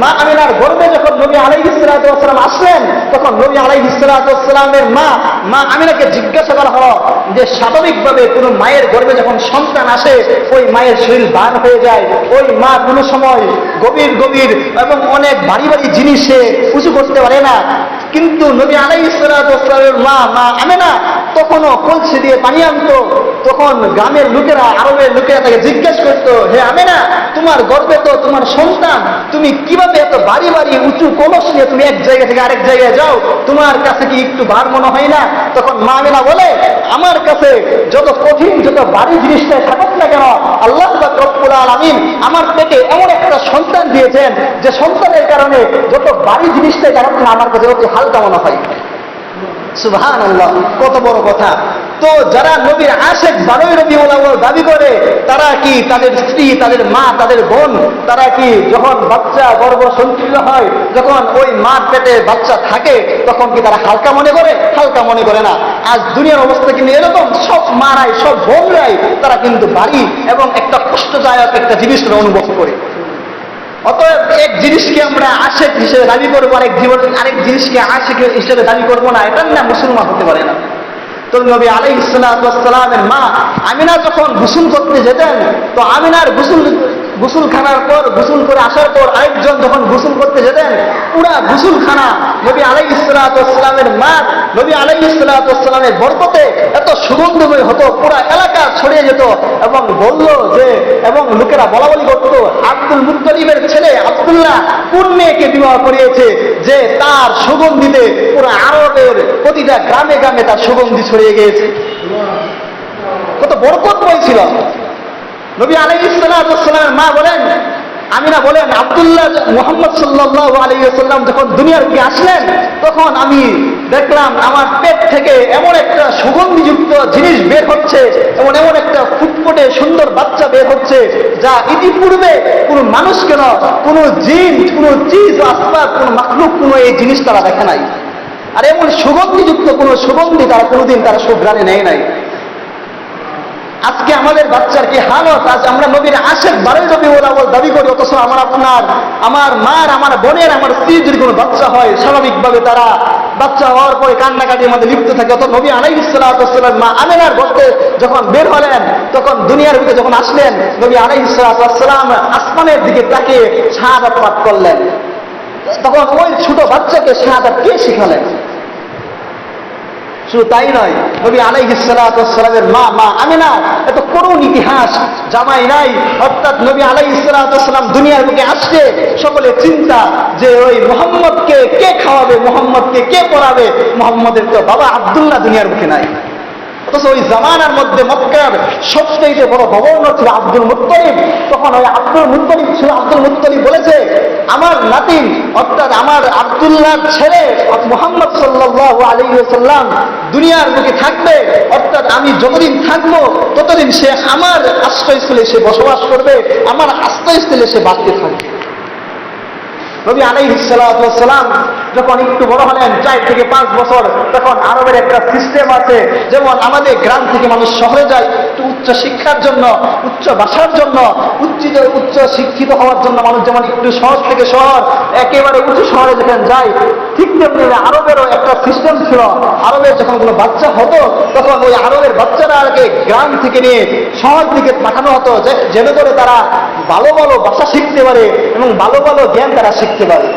মা আমিনার গর্ভে যখন নবী আলাইহিস সালাতু ওয়াস সালাম আসলেন, তখন নবী আলাইহিস সালাতু ওয়াস সালামের মা আমিনাকে জিজ্ঞাসা করা হলো যে স্বাভাবিকভাবে কোনো মায়ের গর্ভে যখন সন্তান আসে, ওই মায়ের শরীর ভার হয়ে যায়, ওই মা কোনো সময় গভীর এবং অনেক ভারী জিনিসে উঁচু করতে পারে না। কিন্তু নবী আলাইহিস সালাতু ওয়াস সালামের মা আমিনা তখনও কলসি দিয়ে পানি আনতো। তখন গ্রামের লোকেরা, আরবের লোকেরা তাকে জিজ্ঞেস করতো, হে আমেনা, তোমার গর্ভে তো তোমার সন্তান, তুমি কিভাবে এত বাড়ি বাড়ি উঁচু কলস নিয়ে তুমি এক জায়গা থেকে আরেক জায়গায় যাও? তোমার কাছে কি একটু ভার মনে হয় না? তখন মা আমেনা বলে, আমার কাছে যত কঠিন যত ভারী জিনিসটাই থাকুক না কেন, আল্লাহ পাক রব্বুল আলামিন আমার পেটে এমন একটা সন্তান দিয়েছেন যে সন্তানের কারণে যত ভারী জিনিসটাই থাকুক না আমার কাছে অতি হালকা মনে হয়। সুবহানাল্লাহ, কত বড় কথা! তো যারা নবীর আশিক 12 রবিউল আউয়াল দাবি করে, তারা কি তাদের স্ত্রী, তাদের মা, তাদের বোন, তারা কি যখন বাচ্চা গর্ভ সংকীর্ণ হয়, যখন ওই মার পেটে বাচ্চা থাকে, তখন কি তারা হালকা মনে করে? হালকা মনে করে না। আজ দুনিয়ার অবস্থা কিন্তু এরকম, সব মারাই, সব বোনরাই তারা কিন্তু ভারী এবং একটা কষ্টদায়ক একটা জিনিসের অনুভব করে। অতএব এক জিনিসকে আমরা আশিক হিসেবে দাবি করবো, আরেক জিনিসকে আশিক হিসেবে দাবি করবো না, এটার না মুসলমান হতে পারে না। তো নবী আলাইহিস সালাতু ওয়াস সালামের মা আমিনা যখন গোসল করতে যেতেন, তো আমিনার গোসলখানার পর, গোসল করে আসার পর আরেকজন যখন গোসল করতে যেতেন, পুরা গোসলখানা নবী আলাইহিস সালাতু ওয়াস সালামের মা, নবী আলাইহিস সালাতু ওয়াস সালামের বরকতে এত সুগন্ধময় হতো, পুরা এলাকা ছড়িয়ে যেত। এবং বলল যে, এবং লোকেরা বলাবলি করতো, আব্দুল মুত্তালিবের ছেলে আব্দুল্লাহ কোন মেয়েকে বিবাহ করিয়েছে যে তার সুগন্ধিতে পুরা আরবের প্রতিটা গ্রামে গ্রামে তার সুগন্ধি ছড়িয়ে গিয়েছে। কত বরকতময় ছিল। নবী আলাইহিস সালাতু ওয়াস সালামের মা বলেন, আমিনা বলেন, আব্দুল্লাহ মুহাম্মদ সাল্লাল্লাহু আলাইহি ওয়াসাল্লাম যখন দুনিয়ার বুকে আসলেন, তখন আমি দেখলাম আমার পেট থেকে এমন একটা সুগন্ধিযুক্ত জিনিস বের হচ্ছে, এমন একটা ফুটফুটে সুন্দর বাচ্চা বের হচ্ছে, যা ইতিপূর্বে কোনো মানুষ কেন, কোনো জিন, কোনো চিজ আসবাব, কোনো মাখলুক, কোনো এই জিনিস তারা দেখে নাই। আর এমন সুগন্ধিযুক্ত কোনো সুগন্ধি তারা কোনোদিন তারা সুঘ্রাণে নেয় নাই। আজকে আমাদের বাচ্চার কি হালত! আজ আমরা নবীর আশিক 12 রবিউল আউয়াল দাবি করি, অথচ আমার মার, আমার বোনের, আমার স্ত্রীর যদি কোনো বাচ্চা হয়, স্বাভাবিকভাবে তারা বাচ্চা হওয়ার পরে কান্নাকাটির মধ্যে লিপ্ত থাকে। অত নবী আলাইহিস সালাতু ওয়াস সালাম মা আমিনার গর্ভে যখন বের হলেন, তখন দুনিয়ার বুকে যখন আসলেন, নবী আলাইহিস সালাতু ওয়াস সালাম আসমানের দিকে তাকিয়ে শাহাদাত পাঠ করলেন। তখন ওই ছোট বাচ্চাকে শাহাদাত কে শিখালেন? শুধু তাই নয়, নবী আলাইহিস সালাতু ওয়াস সালামের মা আমিনা এত করুণ ইতিহাস, জামাই নাই, অর্থাৎ নবী আলাইহিস সালাতু ওয়াস সালাম দুনিয়ার বুকে আসছে, সকলে চিন্তা যে ওই মুহাম্মদকে কে খাওয়াবে, মুহাম্মদকে কে পড়াবে, মুহাম্মদের তো বাবা আব্দুল্লাহ দুনিয়ার বুকে নাই। অথচ ওই জামানার মধ্যে মক্কার সবচেয়ে বড় গভর্নর ছিল আব্দুল মুত্তালিব। তখন ওই আব্দুল মুত্তালিব ছিল, আব্দুল মুত্তালিব বলেছে, আমার নাতিন অর্থাৎ আমার আব্দুল্লাহর ছেলে মুহাম্মদ সাল্লাল্লাহু আলাইহি ওয়াসাল্লাম দুনিয়ার বুকে থাকবে, অর্থাৎ আমি যতদিন থাকবো ততদিন সে আমার আশ্রয়স্থলে সে বসবাস করবে, আমার আশ্রয়স্থলে সে বাঁচতে থাকবে। নবী আলাইহিস সালাতু ওয়াস সালাম যখন একটু বড় হলেন, 4 থেকে 5 বছর, তখন আরবের একটা সিস্টেম আছে, যেমন আমাদের গ্রাম থেকে মানুষ শহরে যায় একটু উচ্চ শিক্ষার জন্য, উচ্চ ভাষার জন্য, উচ্চ শিক্ষিত হওয়ার জন্য মানুষ যেমন একটু শহর থেকে শহর একেবারে উঁচু শহরে যখন যায়, ঠিক তেমনি আরবেরও একটা সিস্টেম ছিল। আরবের যখন কোনো বাচ্চা হতো, তখন ওই আরবের বাচ্চারাকে গ্রাম থেকে নিয়ে শহর দিকে পাঠানো হতো, যেন করে তারা ভালো ভালো ভাষা শিখতে পারে এবং ভালো ভালো জ্ঞান তারা শিখতে পারে।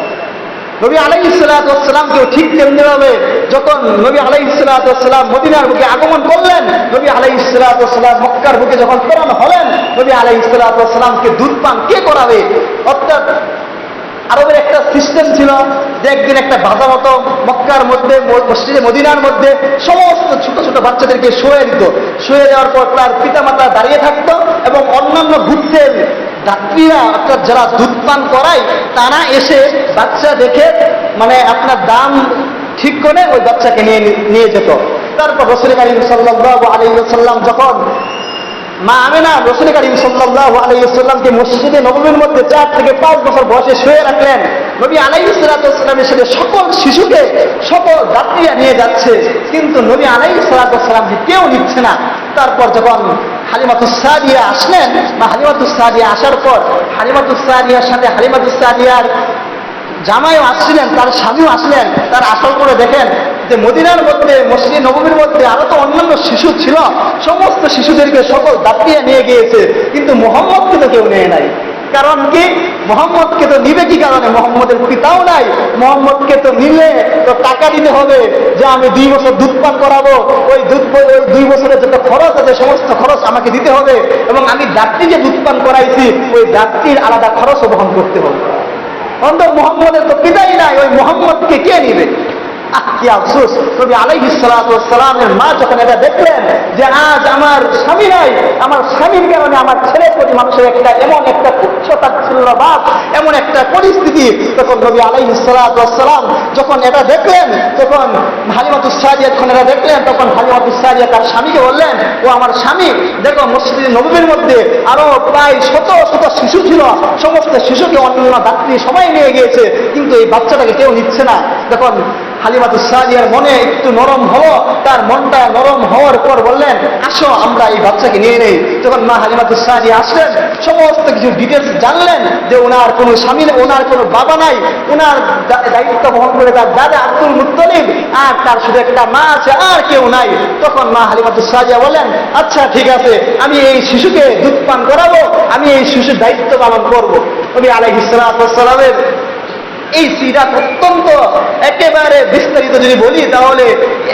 নবী আলাইহিস সালাতু ওয়াস সালামকেও ঠিক তেমনিভাবে যখন নবী আলাইহিস সালাতু ওয়াস সালাম মদিনার বুকে আগমন করলেন, নবী আলাইহিস সালাতু ওয়াস সালাম মক্কার বুকে যখন প্রেরণ হলেন, নবী আলাইহিস সালাতু ওয়াস সালামকে দুধ পান কে করাবে? অর্থাৎ আরবের একটা সিস্টেম ছিল যে একদিন একটা বাজার হতো মক্কার মধ্যে, মসজিদে মদিনার মধ্যে, সমস্ত ছোট ছোট বাচ্চাদেরকে শুয়ে দিত। শুয়ে দেওয়ার পর তার পিতামাতা দাঁড়িয়ে থাকতো এবং অন্যান্য ঘুরতেন যাত্রীরা, অর্থাৎ যারা দুধ পান করায়, তারা এসে বাচ্চা দেখে মানে আপনার দাম ঠিক করে ওই বাচ্চাকে নিয়ে যেত। তারপর রাসূল কারীম সাল্লাল্লাহু আলাইহি ওয়াসাল্লাম যখন মা আমিনা রাসূল কারীম সাল্লাল্লাহু আলাইহি ওয়াসাল্লামকে মসজিদে নববীর মধ্যে 4 থেকে 5 বছর বয়সে শুয়ে রাখলেন, নবী আলাইহিস সালাতু ওয়াস সালামের সাথে সকল শিশুকে, সকল যাত্রীরা নিয়ে যাচ্ছে, কিন্তু নবী আলাইহিস সালাতু ওয়াস সালামকে কেউ নিচ্ছে না। তারপর যখন হালিমাতুস সাদিয়া আসলেন, বা হালিমাতুস সাদিয়া আসার পর হালিমাতুস সাদিয়ার সাথে হালিমাতুস সাদিয়ার জামাইও আসছিলেন, তার স্বামীও আসলেন। তার আসল করে দেখেন যে মদিনার মধ্যে, মসজিদ নববীর মধ্যে আরো তো অন্যান্য শিশু ছিল, সমস্ত শিশুদেরকে সকল দাপিয়ে নিয়ে গিয়েছে, কিন্তু মুহাম্মদকে তো কেউ নেয় নাই। কারণ কি? মোহাম্মদকে তো নিবে কি কারণে? মোহাম্মদের পিতাও নাই। মোহাম্মদকে তো নিলে তো টাকা দিতে হবে, যে আমি 2 বছর দুধ পান করাবো, ওই 2 বছরের যত খরচ আছে সমস্ত খরচ আমাকে দিতে হবে, এবং আমি যাত্রী যে দুধ পান করাইছি ওই যাত্রীর আলাদা খরচও বহন করতে হবে। অন্তর মোহাম্মদের তো পিতাই নাই, ওই মোহাম্মদকে কে নিবে? কি আফসোস! নবী আলাইহিস সালাতু ওয়াস সালামের মা যখন এটা দেখলেন যে আজ আমার স্বামী নাই, আমার স্বামীর কারণে আমার ছেলের প্রতি মানুষের একটা এমন একটা তুচ্ছতাচ্ছিল্য ভাব, এমন একটা পরিস্থিতি, তখন নবী আলাইহিস সালাতু ওয়াস সালাম যখন এটা দেখলেন, তখন হালিমাতুস সাদিয়া যখন এটা দেখলেন, তখন হালিমাতুস সাদিয়া তার স্বামীকে বললেন, ও আমার স্বামী, দেখো মসজিদে নববীর মধ্যে আরো প্রায় শত শত শিশু ছিল, সমস্ত শিশুকে অন্যান্য যাত্রী সবাই নিয়ে গিয়েছে, কিন্তু এই বাচ্চাটাকে কেউ নিচ্ছে না। তখন হালিমাতুস সাদিয়ার মনে একটু নরম হলো, তার মনটা নরম হওয়ার পর বললেন, আসো আমরা এই বাচ্চাকে নিয়ে নেই। তখন মা হালিমাতুস সাদিয়া আসলেন, সমস্ত কিছু ডিটেলস জানলেন যে ওনার কোনো স্বামী নেই, ওনার কোনো বাবা নাই, ওনার দায়িত্ব বহন করে তার দাদা আব্দুল মুত্তালিব, আর তার শুধু একটা মা আছে, আর কেউ নাই। তখন মা হালিমাতুস সাদিয়া বলেন, আচ্ছা ঠিক আছে, আমি এই শিশুকে দুধ পান করাবো, আমি এই শিশুর দায়িত্ব পালন করবো। নবী আলাইহিস সালাতু ওয়াস সালামের এই সিরাত অত্যন্ত একেবারে বিস্তারিত যদি বলি তাহলে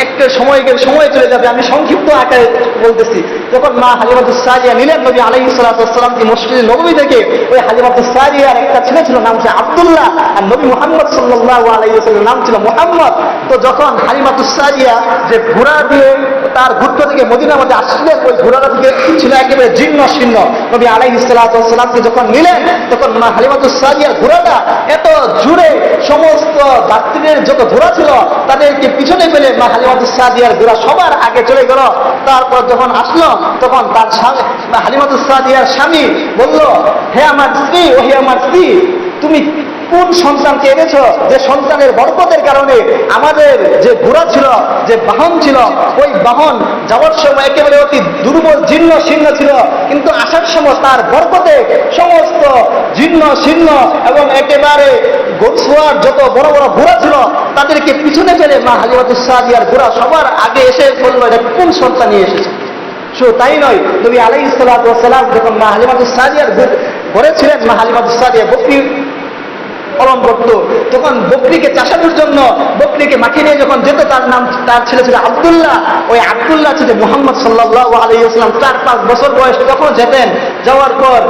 একটা সময় চলে যাবে, আমি সংক্ষিপ্ত আকারে বলতেছি। যখন মা হালিমাতুস সাদিয়া নিলেন নবী আলাইহিস সালাতু ওয়াস সালামকে মসজিদে নববী থেকে, ওই হালিমাতুস সাদিয়ার একটা ছেলে ছিল, নাম হচ্ছে আব্দুল্লাহ, আর নবী মুহাম্মদ সাল্লাল্লাহু আলাইহি ওয়াসাল্লামের নাম ছিল মুহাম্মদ। তো যখন হালিমাতুস সাদিয়া যে ঘোড়া দিয়ে তার গুত্র থেকে মদিনার মধ্যে আসলেন, ওই ঘোড়াটা থেকে ছিল একেবারে জীর্ণ শীর্ণ। নবী আলাইহিস সালাতু ওয়াস সালামকে যখন নিলেন, তখন মা হালিমাতুস সাদিয়ার ঘোড়াটা এত জুড়ে সমস্ত যাত্রীদের যত ঘোড়া ছিল তাদেরকে পিছনে ফেলে মা হালিমাতুস সাদিয়ার ঘোড়া সবার আগে চলে গেল। তারপর যখন আসলো, তখন তার স্বামী হালিমাতুস সাদিয়ার স্বামী বলল, হে আমার স্ত্রী, ও হে আমার স্ত্রী, তুমি কোন সন্তানকে এনেছো যে সন্তানের বরকতের কারণে আমাদের যে ঘোড়া ছিল, যে বাহন ছিল, ওই বাহন যাওয়ার সময় একেবারে অতি দুর্বল জীর্ণ শীর্ণ ছিল, কিন্তু আসার সময় তার বরকতে সমস্ত জীর্ণ শীর্ণ এবং একেবারে গোছুয়ার যত বড় বড় ঘোড়া ছিল তাদেরকে পিছনে ফেলে মা হালিমাতুস সাদিয়ার ঘোড়া সবার আগে এসে বলল, এটা কোন সন্তান নিয়ে এসেছে। শুধু তাই নয়, নবী আলাইহিস সালাতু ওয়াস সালাম যখন মা হালিমাতুস সাদিয়ার ঘরে ছিলেন, মা হালিমাতুস সাদিয়া বকরি পালন করতো, তখন বকরিকে চাষানোর জন্য বকরিকে মাঠে নিয়ে যখন যেত, তার ছেলে ছিল আব্দুল্লাহ, ওই আব্দুল্লাহ ছিল মুহাম্মদ সাল্লাল্লাহু আলাইহি ওয়াসাল্লাম 4-5 বছর বয়স যখন যেতেন, যাওয়ার পর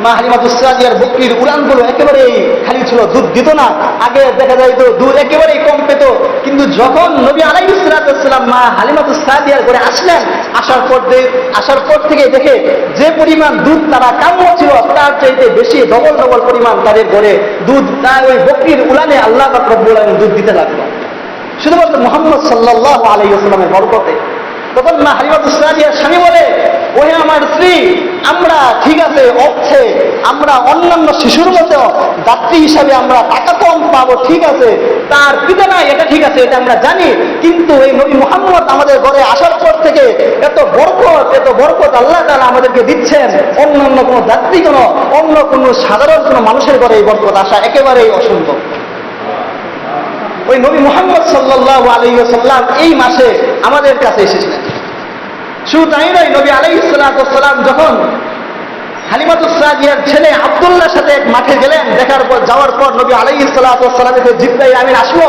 মা হালিমাতুস সাদিয়ার বকরির উড়ানগুলো একেবারেই খালি ছিল, দুধ দিত না। আগে দেখা যাইত দুধ একেবারেই কম পেত, কিন্তু যখন নবী আলাইহিস সালাতু ওয়াস সালাম মা হালিমাতুস সাদিয়ার ঘরে আসলেন, আসার পর থেকে দেখে যে পরিমাণ দুধ তারা কাম্য ছিল তার চাইতে বেশি ডবল পরিমাণ তাদের ঘরে দুধ, তাই ওই বকরির উলানে আল্লাহ পাক রব্বুল আলামিন দুধ দিতে লাগলো, শুধুমাত্র মুহাম্মদ সাল্লাল্লাহু আলাইহি ওয়াসাল্লামের বরকতে। তখন মা হালিমাতুস সাদিয়ার স্বামী বলে, ওহে আমার স্ত্রী, আমরা ঠিক আছে অর্থে আমরা অন্যান্য শিশুর মতো যাত্রী হিসাবে আমরা টাকা কম পাবো, ঠিক আছে, তার পিতা নাই, এটা ঠিক আছে, এটা আমরা জানি, কিন্তু এই নবী মুহাম্মদ আমাদের ঘরে আসার পর থেকে এত বরকত আল্লাহ তাআলা আমাদেরকে দিচ্ছেন, অন্যান্য কোনো যাত্রী অন্য কোনো সাধারণ কোনো মানুষের ঘরে এই বরকত আসা একেবারেই অসম্ভব। ওই নবী মুহাম্মদ সাল্লাল্লাহু আলাইহি ওয়াসাল্লাম এই মাসে আমাদের কাছে এসেছিলেন। শুধু তাই নয়, নবী আলাইহিস সালাতু ওয়াস সালাম যখন হালিমাতুস সাদিয়ার ছেলে আব্দুল্লাহর সাথে এক মাঠে গেলেন, যাওয়ার পর নবী আলাইহিস সালাতু ওয়াস সালামের জিবরাইল আমিন আসলো।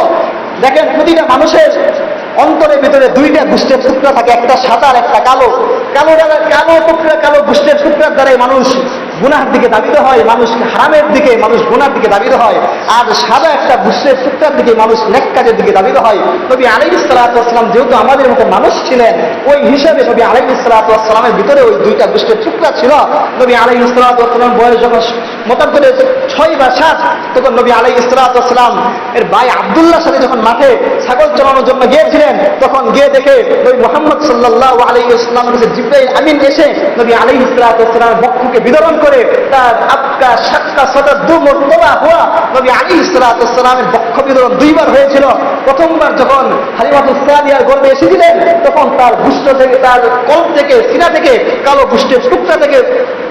দেখেন, প্রতিটা মানুষের অন্তরের ভিতরে 2টা গোষ্ঠের টুকরা থাকে, একটা সাদা আর একটা কালো। কালো গোষ্ঠের টুকরার দ্বারাই মানুষ গুনাহের দিকে দাবিত হয়, মানুষ হারামের দিকে, মানুষ গুনার দিকে দাবিত হয়, আর সাদা একটা গোষ্ঠের টুকরার দিকে মানুষ নেক কাজের দিকে দাবিত হয়। নবী আলাইহিস সালাতু ওয়াস সালাম যেহেতু আমাদের মতো মানুষ ছিলেন, ওই হিসাবে নবী আলাইহিস সালাতু ওয়াস সালামের ভিতরে ওই 2টা গোষ্ঠের টুকরা ছিল। নবী আলাইহিস সালাতু ওয়াস সালাম বয়স যখন মোটামুটি 6 বা 7, তখন নবী আলাইহিস সালাতু ওয়াস সালাম এর ভাই আব্দুল্লাহর সাথে যখন মাঠে ছাগল চড়ানোর জন্য গিয়েছিলেন, তখন গিয়ে দেখে নবী মুহাম্মদ সাল্লাল্লাহু আলাইহি ওয়াসাল্লামের কাছে জিবরাইল আমিন এসে নবী আলাইহিস সালাতু ওয়াস সালামের বক্ষকে বিতরণ করে তার আপকা শাক্কা সদর দু মর্তবা হুয়া, নবী আলাইহিস সালাতু ওয়াস সালামের বক্ষ বিতরণ 2 বার হয়েছিল। প্রথমবার যখন হালিমাতুস সাদিয়ার গর্ভে এসেছিলেন, তখন তার গুষ্ঠ থেকে, তার কল্প থেকে, সিনা থেকে, কালো গুষ্ঠের টুকরা থেকে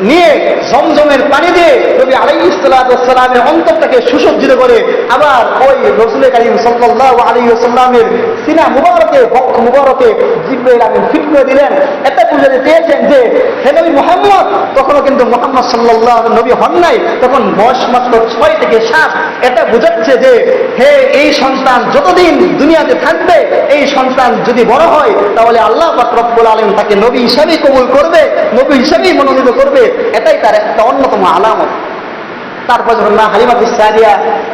নিয়ে জমজমের পানি দিয়ে নবী আলাইহিস সালাতু ওয়াস সালামের অন্তরটাকে সুসজ্জিত করে আবার ওই রাসূল কারীম সাল্লাল্লাহু আলাইহি ওয়াসাল্লামের সিনা মুবারকে, বক্ষ মুবারকে জিবরাইল আমিন ফিট করে দিলেন। এটা বুঝাতে চেয়েছেন যে হে নবী মুহাম্মদ, তখনও কিন্তু মুহাম্মদ সাল্লাল্লাহু আলাইহি নবী হন নাই, তখন বয়স মাত্র 6 থেকে 7। এটা বোঝাচ্ছে যে হে এই সন্তান যতদিন দুনিয়াতে থাকবে, এই সন্তান যদি বড় হয় তাহলে আল্লাহ পাক রব্বুল আলামিন তাকে নবী হিসাবেই কবুল করবে, নবী হিসাবেই মনোনীত করবে। এটাই তার একটা অন্যতম আলামত। তারপর যখন মা হালিমাতুস সাদিয়া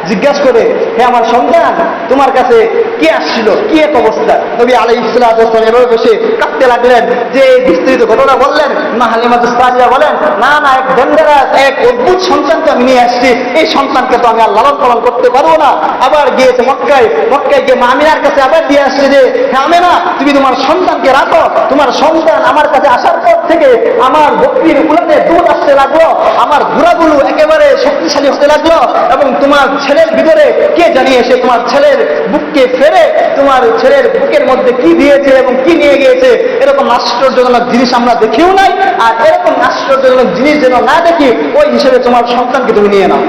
জিজ্ঞাসা করে, হে আমার সন্তান, তোমার কাছে কে আসছিল, কি এক অবস্থা? নবী আলাইহিস সালাতু ওয়াস সালাম এভাবে বসে কাঁদতে লাগলেন, যে বিস্তারিত ঘটনা বললেন। মা হালিমাতুস সাদিয়া বলেন, না না, এক ডেঞ্জারাস, এক অদ্ভুত সন্তানকে আমি নিয়ে আসছি, এই সন্তানকে তো আমি আর লালন পালন করতে পারবো না। আবার গিয়েছে মক্কায়, মক্কায় গিয়ে মা আমিনার কাছে আবার দিয়ে আসছে যে হে আমিনা, তুমি তোমার সন্তানকে রাখো। তোমার সন্তান আমার কাছে আসার পর থেকে আমার বকরির উলাতে দুধ আসতে লাগলো, আমার ঘোড়াগুলো একেবারে শক্তিশালী হতে লাগলো, এবং তোমার ছেলের ভিতরে কে জানিয়ে এসে তোমার ছেলের বুককে ফেরে তোমার ছেলের বুকের মধ্যে কি দিয়েছে এবং কি নিয়ে গিয়েছে। এরকম আশ্চর্যজনক জিনিস আমরা দেখিও নাই, আর এরকম আশ্চর্যজনক জিনিস যেন না দেখি, ওই হিসেবে তোমার সন্তানকে তুমি নিয়ে নাও।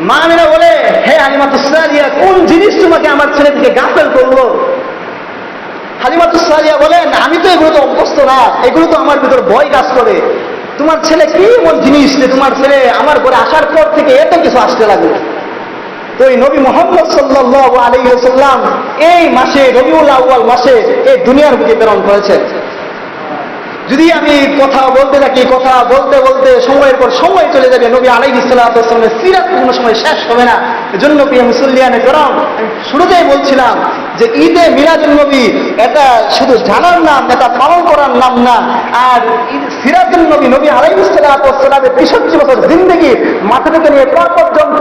মা আমিনা বলে, হে হালিমাতুস সাদিয়া, কোন জিনিস তোমাকে আমার ছেলে থেকে গাফেল করলো? হালিমাতুস সাদিয়া বলেন, আমি তো এগুলো তো অভ্যস্ত না, এগুলো তো আমার ভিতর ভয় কাজ করে। তোমার ছেলে কি এমন জিনিস যে তোমার ছেলে আমার ঘরে আসার পর থেকে এত কিছু আসতে লাগলো? তো এই নবী মুহাম্মদ সাল্লাল্লাহু আলাইহি ওয়াসাল্লাম এই মাসে, রবিউল আউয়াল মাসে এই দুনিয়ার বুকে প্রেরণ করেছেন। যদি আমি কথা বলতে থাকি, কথা বলতে বলতে সময়ের পর সময় চলে যাবে, নবী আলাইহিস সালাতু ওয়াস সালামের সিরাত কোনো সময় শেষ হবে না। এজন্য প্রিয় মুসল্লিয়ানে কেরাম, আমি শুরুতেই বলছিলাম যে ঈদে মিলাদুন নবী এটা শুধু জানার নাম, এটা পালন করার নাম না। আর সিরাতুন নবী, নবী আলাইহিস সালাতু ওয়াস সালামের 63 বছর জিন্দেগি মাথা থেকে নিয়ে পা পর্যন্ত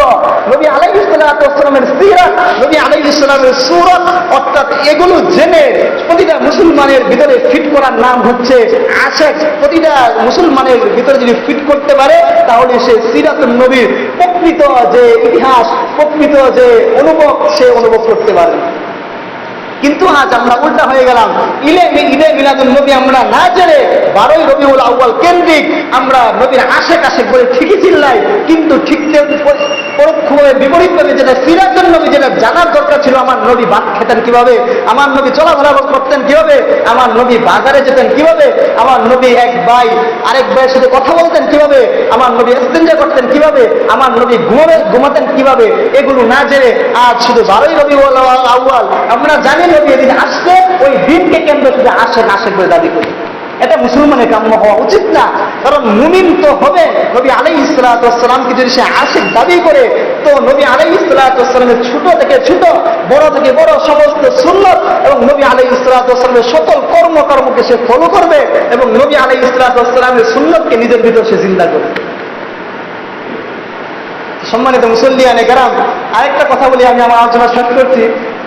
নবী আলাইহিস সালাতু ওয়াস সালামের সিরাত, নবী আলাইহিস সালামের সূরত, অর্থাৎ এগুলো জেনে প্রতিটা মুসলমানের ভিতরে ফিট করার নাম হচ্ছে আশেক। প্রতিটা মুসলমানের ভিতরে যদি ফিট করতে পারে তাহলে সে সিরাতুন নবীর প্রকৃত যে ইতিহাস, প্রকৃত যে অনুভব, সে অনুভব করতে পারে। কিন্তু আজ আমরা উল্টা হয়ে গেলাম, ঈদে মিলাদুন নবী আমরা না জেনে 12ই রবিউল আউয়াল কেন্দ্রিক আমরা নবীর আশেক আশেক বলে ঠিকই চিল্লাই, কিন্তু ঠিক পরোক্ষভাবে বিপরীতভাবে যেটা সিরাতুন নবী, যেটা জানার দরকার ছিল, আমার নবী ভাত খেতেন কিভাবে, আমার নবী চলাফেরা করতেন কিভাবে, আমার নবী বাজারে যেতেন কিভাবে, আমার নবী এক ভাই আরেক ভাইয়ের সাথে কথা বলতেন কিভাবে, আমার নবী ইস্তেঞ্জা করতেন কিভাবে, আমার নবী ঘুমাতেন কিভাবে, এগুলো না জেনে আজ শুধু 12ই রবিউল আউয়াল আমরা জানি নবী এদিন আসছে, ওই দিনকে কেন্দ্র করে আশেক আশেক বলে দাবি করি। এটা মুসলমানের কাম্য হওয়া উচিত না। কারণ মুমিন তো হবে নবী আলাইহিস সালাতু ওয়াস সালামকে যদি সে আশেক দাবি করে, তো নবী আলাইহিস সালাতু ওয়াস সালামের ছোট থেকে ছোট, বড় থেকে বড় সমস্ত সুন্নাত এবং নবী আলাইহিস সালাতু ওয়াস সালামের সকল কর্মকে সে ফলো করবে, এবং নবী আলাইহিস সালাতু ওয়াস সালামের সুন্নাতকে নিজের ভিতর সে জিন্দা করবে। সম্মানিত মুসল্লিয়ানে কেরাম, আরেকটা কথা বলি, আমি আমার আলোচনা শেষ করছি।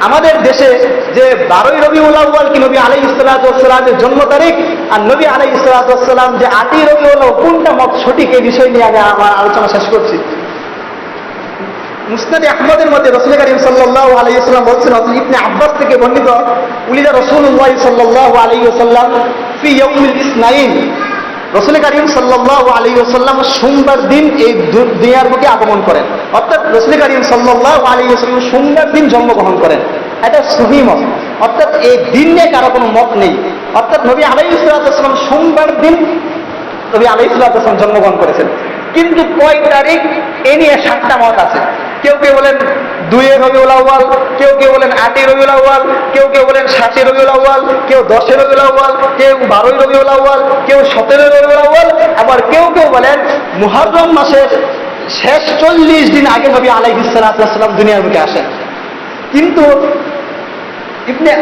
আমাদের দেশে যে 12ই রবিউল আউয়াল কি নবী আলাইহিস সালাতু ওয়াস সালামের জন্ম তারিখ, আর নবী আলাইহিস সালাতু ওয়াস সালাম যে 8ই রবিউল আউয়াল, কোনটা মত সঠিক, এই বিষয় নিয়ে আমি আমার আলোচনা শেষ করছি। মুসনাদে আহমদের মধ্যে রাসূল কারীম সাল্লাল্লাহু আলাইহি ওয়াসাল্লাম বলছেন, ইবনে আব্বাস থেকে বর্ণিত, উলিদা রাসূলুল্লাহ সাল্লাল্লাহু আলাইহি ওয়াসাল্লাম ফি ইয়াউমিল ইসনাইন, রাসূল কারীম সাল্লাল্লাহু আলাইহি ওয়াসাল্লাম সোমবার দিন এই দুনিয়ার বুকে আগমন করেন। অর্থাৎ রাসূল কারীম সাল্লাল্লাহু আলাইহি ওয়াসাল্লাম সোমবার দিন জন্মগ্রহণ করেন। এটা সহিহ মত, অর্থাৎ এই দিন নিয়ে কারো কোনো মত নেই। অর্থাৎ নবী আলাইহিস সালাতু ওয়াস সালাম সোমবার দিন নবী আলাইহিস সালাতু ওয়াস সালাম জন্মগ্রহণ করেছেন। কিন্তু কয় তারিখ, এ নিয়ে 7টা মত আছে। কেউ কেউ বলেন 2 রবিউল আউয়াল, কেউ কেউ বলেন 8 রবিউল আউয়াল, কেউ কেউ বলেন 7 রবিউল আউয়াল, কেউ 10 রবিউল আউয়াল, কেউ 12 রবিউল আউয়াল, কেউ 17 রবিউল আউয়াল, আবার কেউ কেউ বলেন মুহররম মাসের শেষ 40 দিন আগে নবী আলাইহিস সালাতু ওয়াস সালাম দুনিয়ার বুকে আসেন। কিন্তু ইবনে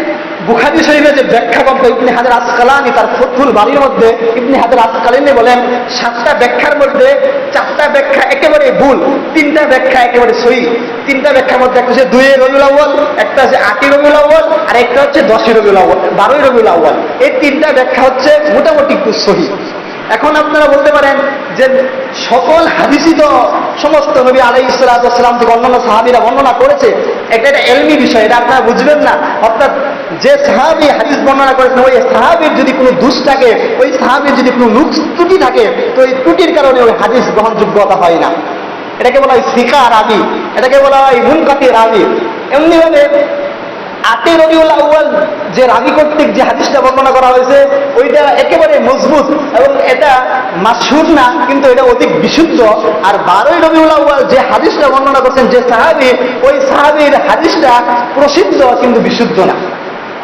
বুখারী শরীফে যে ব্যাখ্যা গ্রন্থ ইবনে হাজার আসকালানী তার ফাতহুল বারীর মধ্যে ইবনে হাজার আসকালানী বলেন 7টা ব্যাখ্যার মধ্যে 4টা ব্যাখ্যা একেবারে ভুল, 3টা ব্যাখ্যা একেবারে সহি। 3টা ব্যাখ্যার মধ্যে একটা হচ্ছে 2 রবিউল আউয়াল, একটা হচ্ছে 8 রবিউল আউয়াল, আর একটা হচ্ছে 10 রবিউল আউয়াল, 12 রবিউল আউয়াল। এই 3টা ব্যাখ্যা হচ্ছে মোটামুটি একটু সহি। এখন আপনারা বলতে পারেন যে সকল হাদিসই তো সমস্ত নবী আলাইহিস সালাম থেকে অন্যান্য সাহাবীরা বর্ণনা করেছে, এটা এলমি বিষয়, এটা আপনারা বুঝবেন না। অর্থাৎ যে সাহাবী হাদিস বর্ণনা করেছেন ওই সাহাবীর যদি কোনো দোষ থাকে, ওই সাহাবীর যদি কোনো ত্রুটি থাকে, তো এই ত্রুটির কারণে ওই হাদিস গ্রহণযোগ্যতা হয় না। এটাকে বলা হয় সিকা রাবি, এটাকে বলা হয় মুনকাতি রাবি। এমনিভাবে 8 রবিউল আউয়াল যে রাবি কর্তৃক যে হাদিসটা বর্ণনা করা হয়েছে ওইটা একেবারে মজবুত এবং এটা মাশহুর না, কিন্তু এটা অধিক বিশুদ্ধ। আর 12 রবিউল আউয়াল যে হাদিসটা বর্ণনা করছেন যে সাহাবী, ওই সাহাবীর হাদিসটা প্রসিদ্ধ কিন্তু বিশুদ্ধ না।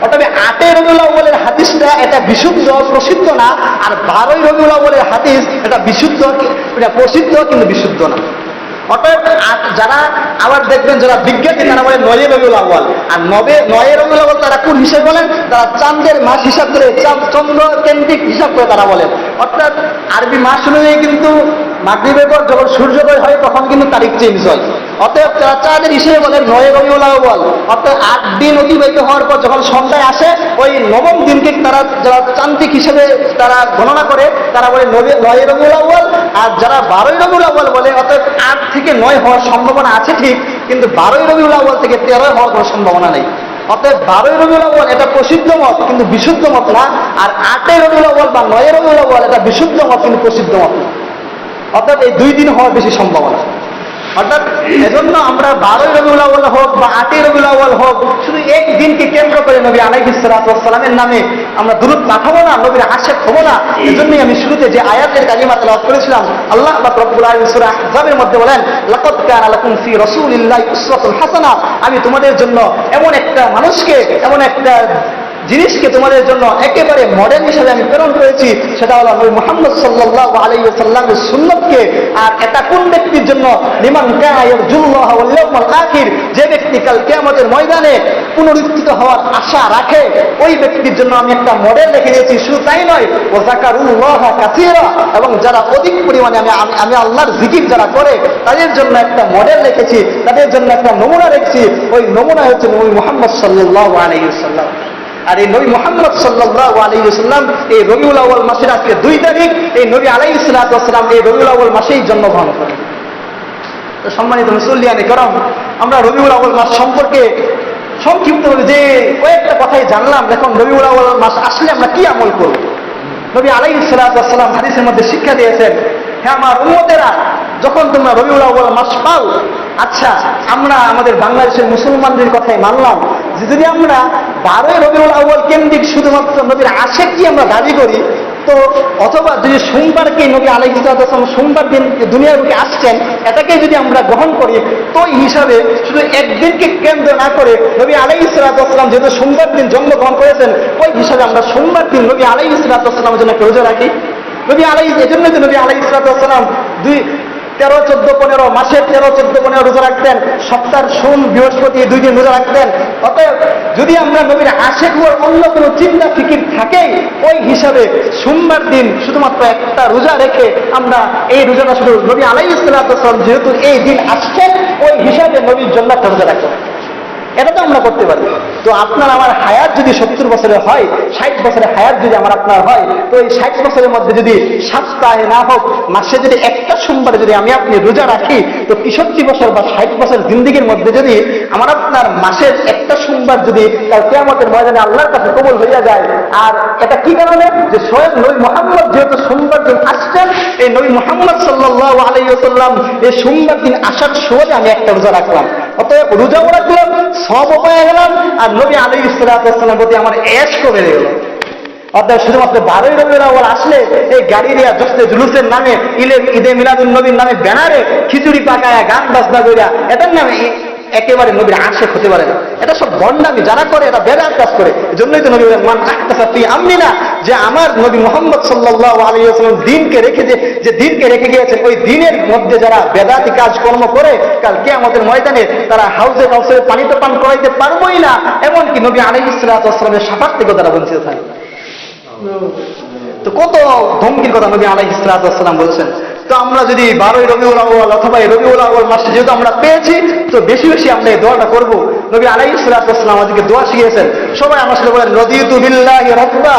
অর্থাৎ 8 রবিউল আউয়ালের হাদিসটা এটা বিশুদ্ধ প্রসিদ্ধ না, আর 12 রবিউল আউয়ালের হাদিস এটা বিশুদ্ধ, এটা প্রসিদ্ধ কিন্তু বিশুদ্ধ না। অর্থাৎ যারা আবার দেখবেন যারা বিজ্ঞানী তারা বলে 9 রবিউল আউয়াল, আর 9 রবিউল আউয়াল তারা কোন হিসেবে বলেন? তারা চাঁদের মাস হিসাব করে, চন্দ্র কেন্দ্রিক হিসাব করে তারা বলেন। অর্থাৎ আরবি মাস অনুযায়ী কিন্তু মাগরিবের পর যখন সূর্যোদয় হয় তখন কিন্তু তারিখ চেঞ্জ হয়। অতএব তারা চাঁদের হিসেবে বলেন 9 রবিউল আউয়াল। অর্থাৎ 8 দিন অতিবাহিত হওয়ার পর যখন সন্ধ্যায় আসে ওই 9ম দিনকে তারা যারা চান্দ্রিক হিসেবে তারা গণনা করে তারা বলে 9 রবিউল আউয়াল। আর যারা 12 রবিউল আউয়াল বলে, অর্থাৎ 8 থেকে 9 হওয়ার সম্ভাবনা আছে ঠিক, কিন্তু 12 রবিউল আউয়াল থেকে 13 হওয়ার কোনো সম্ভাবনা নেই। অতএব 12 রবিউল আউয়াল এটা প্রসিদ্ধ মত কিন্তু বিশুদ্ধ মত না, আর 8 রবিউল আউয়াল বা 9 রবিউল আউয়াল এটা বিশুদ্ধ মত কিন্তু প্রসিদ্ধ মত না। অর্থাৎ এই 2 দিন হওয়ার বেশি সম্ভাবনা। অর্থাৎ এজন্য আমরা 12 রবিউল আউয়াল হোক বা 8 রবিউল আউয়াল হোক, শুধু এক দিনকে কেন্দ্র করে নবী আলাইহিস সালাতু ওয়াস সালামের নামে আমরা দুরূদ পাঠাবো না, নবীর আশিক হবো না। এজন্যই আমি শুরুতে যে আয়াতের কালিমা তেলাওয়াত করেছিলাম, আল্লাহ পাক রব্বুল আলামিন সূরা আহজাবের মধ্যে বলেন, লাকাদ কানা লাকুম ফি রাসূলিল্লাহি উসওয়াতুন হাসানা। আমি তোমাদের জন্য এমন একটা মানুষকে, এমন একটা জিনিসকে তোমাদের জন্য একেবারে মডেল হিসেবে আমি প্রেরণ করেছি, সেটা হলো নবী মুহাম্মদ সাল্লাল্লাহু আলাইহি ওয়াসাল্লামের সুন্নতকে। আর এটা কোন ব্যক্তির জন্য? লিমান কানা ইয়ারজুল্লাহ ওয়াল ইয়াউমাল আখির, যে ব্যক্তি কাল কিয়ামতের ময়দানে পুনরুত্থিত হওয়ার আশা রাখে, ওই ব্যক্তির জন্য আমি একটা মডেল রেখে দিয়েছি। শুধু তাই নয়, ওয়া যাকারুল্লাহা কাসীরা, এবং যারা অধিক পরিমাণে আমি আল্লাহর জিকির যারা করে তাদের জন্য একটা মডেল রেখেছি, তাদের জন্য একটা নমুনা রেখেছি। ওই নমুনা হচ্ছে নবী মুহাম্মদ সাল্লাল্লাহু আলাইহি ওয়াসাল্লাম। আর এই নবী মুহাম্মদ সাল্লাল্লাহু আলাইহি ওয়াসাল্লাম এই রবিউল আউয়াল মাসের আজকে 2 তারিখ, এই নবী আলাইহিস সালাতু ওয়াস সালাম এই রবিউল আউয়াল মাসেই জন্মগ্রহণ করেন। তো সম্মানিত মুসল্লিয়ানে কেরাম, আমরা রবিউল আউয়াল মাস সম্পর্কে সংক্ষিপ্তভাবে যে কয়েকটা কথাই জানলাম। এখন রবিউল আউয়াল মাস আসলে আমরা কি আমল করব? নবী আলাইহিস সালাতু ওয়াস সালাম হাদিসের মধ্যে শিক্ষা দিয়েছেন, হে আমার উম্মতেরা, যখন তোমরা রবিউল আউয়াল মাস পাও, আচ্ছা আমরা আমাদের বাংলাদেশের মুসলমানদের কথাই মানলাম যে যদি আমরা 12 রবিউল আউয়াল কেন্দ্রিক শুধুমাত্র নবীর আশিক কি আমরা দাবি করি, তো অথবা যদি সোমবারকে নবী আলাইহিস সালাতু ওয়াস সালাম সোমবার দিন দুনিয়ার বুকে আসছেন এটাকে যদি আমরা গ্রহণ করি, তো এই হিসাবে শুধু একদিনকে কেন্দ্র না করে নবী আলাইহিস সালাতু ওয়াস সালাম যেহেতু সোমবার দিন জন্মগ্রহণ করেছেন, ওই হিসাবে আমরা সোমবার দিন নবী আলাইহিস সালাতু ওয়াস সালামের জন্য একটা রোজা রাখি। নবী আলাইহিস, এজন্য যে নবী আলাইহিস সালাতু ওয়াস সালাম 13, 14, 15 মাসের 13, 14, 15 রোজা রাখতেন, সপ্তাহের সোম বৃহস্পতি 2 দিন রোজা রাখতেন। অতএব যদি আমরা নবীর আশিক হওয়ার অন্য কোনো চিন্তা ফিকির থাকে, ওই হিসাবে সোমবার দিন শুধুমাত্র একটা রোজা রেখে আমরা এই রোজাটা শুধু নবী আলাইহিস সালাতু ওয়াস সালাম যেহেতু এই দিন আসছেন, ওই হিসাবে নবীর জন্য একটা রোজা রাখতে হবে। এটা তো আমরা করতে পারি। তো আপনার আমার হায়াত যদি 70 বছরের হয়, 60 বছরের হায়াত যদি আমার আপনার হয়, তো এই 60 বছরের মধ্যে যদি সপ্তাহে না হোক মাসে যদি একটা সোমবারে যদি আমি আপনি রোজা রাখি, তো 63 বছর বা 60 বছর জিন্দেগির মধ্যে যদি আমার আপনার মাসের একটা সোমবার যদি কাল কিয়ামতের ময়দানে আল্লাহর কাছে কবুল হইয়া যায়, আর এটা কি কারণে? যে স্বয়ং নবী মুহাম্মদ যেহেতু সোমবার দিন আসছেন, এই নবী মুহাম্মদ সাল্লাল্লাহু আলাইহি ওয়াসাল্লাম এই সোমবার দিন আসার সময় আমি একটা রোজা রাখলাম। অতএব রোজাও রাখলাম, সওয়াবও পেয়ে গেলাম, আর নবী আলাইহিস সালাতু ওয়াস সালামের প্রতি আমার এশকও বেড়ে গেল। অর্থাৎ শুধুমাত্র 12 রবিউল আউয়াল আসলে এই গাড়িরিয়া জশ্নে জুলুসের নামে, ঈদে মিলাদুন নবীর নামে ব্যানারে খিচুড়ি পাকায়া গান বাজনা কইরা এটার নামে একেবারে নবীর আশিক হতে পারে না। এটা সব ভণ্ডামি, যারা করে এটা বেদাত কাজ করে। এজন্যই তো নবী বলেন, মান আহদাসা ফি আমরিনা, যে আমার নবী মুহাম্মদ সাল্লাল্লাহু আলাইহি ওয়াসাল্লাম দিনকে রেখে যে দিনকে রেখে গিয়েছেন, ওই দিনের মধ্যে যারা বেদাতি কাজকর্ম করে কাল কিয়ামতের ময়দানে তারা হাউজে কাউসারে পানি তো পান করাইতে পারবোই না, এমনকি নবী আলাইহিস সালাতু ওয়াস সালামের শাফাত থেকে তারা বঞ্চিত থাকে। তো কত ধমকির কথা নবী আলাইহিস সালাতু ওয়াস সালাম বলেছেন। তো আমরা যদি 12 রবিউল আউয়াল অথবা এই রবিউল আউয়াল মাসে যেহেতু আমরা পেয়েছি, তো বেশি বেশি আমরা এই দোয়াটা করব। নবী আলাইহিস সালাতু ওয়াস সালাম আমাদেরকে দোয়া শিখিয়েছেন। সবাই আমার সাথে বলেন, রাদিতু বিল্লাহি রাব্বা,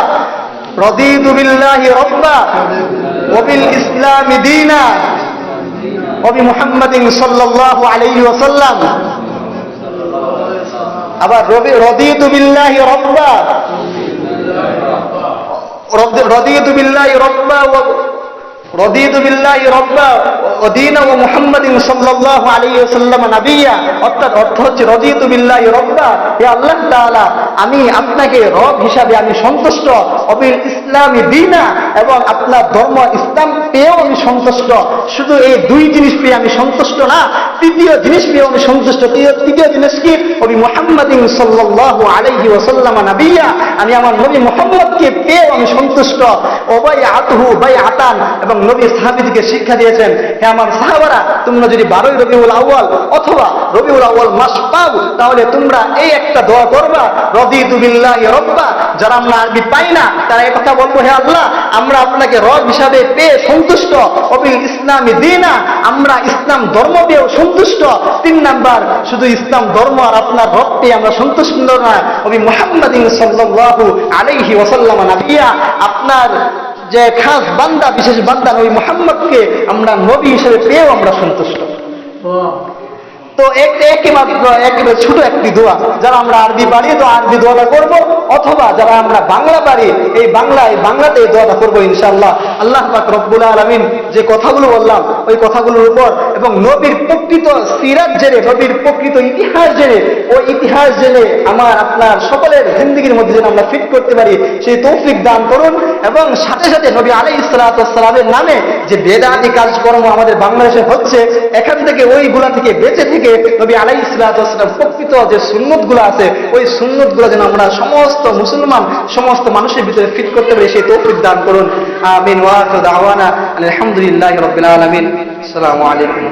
রাদিতু বিল্লাহি রাব্বা, ওবিল ইসলামি দীনা ওয়া বিমুহাম্মাদিন সাল্লাল্লাহু আলাইহি ওয়াসাল্লাম। আবার রাদিতু বিল্লাহি রাব্বা, রাদিতু বিল্লাহি রাব্বা রদিতু বিল্লাহি রাব্বা ওয়া দীনা ওয়া মুহাম্মাদিন সাল্লাল্লাহু আলাইহি ওয়াসাল্লাম নাবিয়্যা। অর্থাৎ অর্থ হচ্ছে রদিতু বিল্লাহি রাব্বা, হে আল্লাহ তাআলা আমি আপনাকে রব হিসাবে আমি সন্তুষ্ট, অবিল ইসলামি দীনা এবং আপনার ধর্ম ইসলাম পেয়েও আমি সন্তুষ্ট। শুধু এই দুই জিনিস পেয়ে আমি সন্তুষ্ট না, তৃতীয় জিনিস পেয়েও আমি সন্তুষ্ট। তৃতীয় জিনিস কি? ওবি মুহাম্মাদিন সাল্লাল্লাহু আলাইহি ওয়াসাল্লাম নাবিয়্যা, আমি আমার নবী মুহাম্মদকে পেয়েও আমি সন্তুষ্ট। ওবাইআতুহু বাইআতান, এবং নবী সাহাবীদেরকে শিক্ষা দিয়েছেন, হে আমার সাহাবারা তোমরা যদি 12 রবিউল আউয়াল অথবা রবিউল আউয়াল মাস পাও তাহলে তোমরা এই একটা দোয়া করবা, রাদিতু বিল্লাহি রাব্বা। যারা আমরা আরবি পাই না তারা এই কথা বলবো, হে আল্লাহ আমরা আপনাকে রব হিসাবে পেয়ে সন্তুষ্ট, ওবিল ইসলামি দীনা আমরা ইসলাম ধর্ম পেয়েও সন্তুষ্ট। 3 নাম্বার, শুধু ইসলাম ধর্ম আর আপনার রব পেয়ে আমরা সন্তুষ্ট না, ওবি মুহাম্মাদিন সাল্লাল্লাহু আলাইহি ওয়াসাল্লাম নাবিয়্যা, আপনার যে খাস বান্দা বিশেষ বান্দা নবী মুহাম্মদকে আমরা নবী হিসেবে পেয়েও আমরা সন্তুষ্ট। তো একেবারে ছোট একটি দোয়া, যারা আমরা আরবি পারি তো আরবি দোয়াটা করব, অথবা যারা আমরা বাংলা পারি এই বাংলাতে এই দোয়াটা করবো ইনশাআল্লাহ। আল্লাহ পাক রব্বুল আলামিন যে কথাগুলো বললাম ওই কথাগুলোর উপর এবং নবীর প্রকৃত সিরাত জেনে, নবীর প্রকৃত ইতিহাস জেনে, ওই ইতিহাস জেনে আমার আপনার সকলের জিন্দগির মধ্যে যেন আমরা ফিট করতে পারি সেই তৌফিক দান করুন। এবং সাথে সাথে নবী আলাইহিস সালাতু ওয়াস সালামের নামে যে বেদাতি কাজকর্ম আমাদের বাংলাদেশে হচ্ছে, এখান থেকে ওইগুলা থেকে বেঁচে থেকে নবী আলাইহিস সালাতু ওয়াস সালাম প্রকৃত যে সুন্নতগুলো আছে ওই সুন্নতগুলো যেন আমরা সমস্ত মুসলমান সমস্ত মানুষের ভিতরে ফিট করতে পারি সেই তৌফিক দান করুন। আমিন ওয়া আখিরু দাওয়ানা আলহামদুলিল্লাহি রাব্বিল আলামিন। আসসালামু আলাইকুম।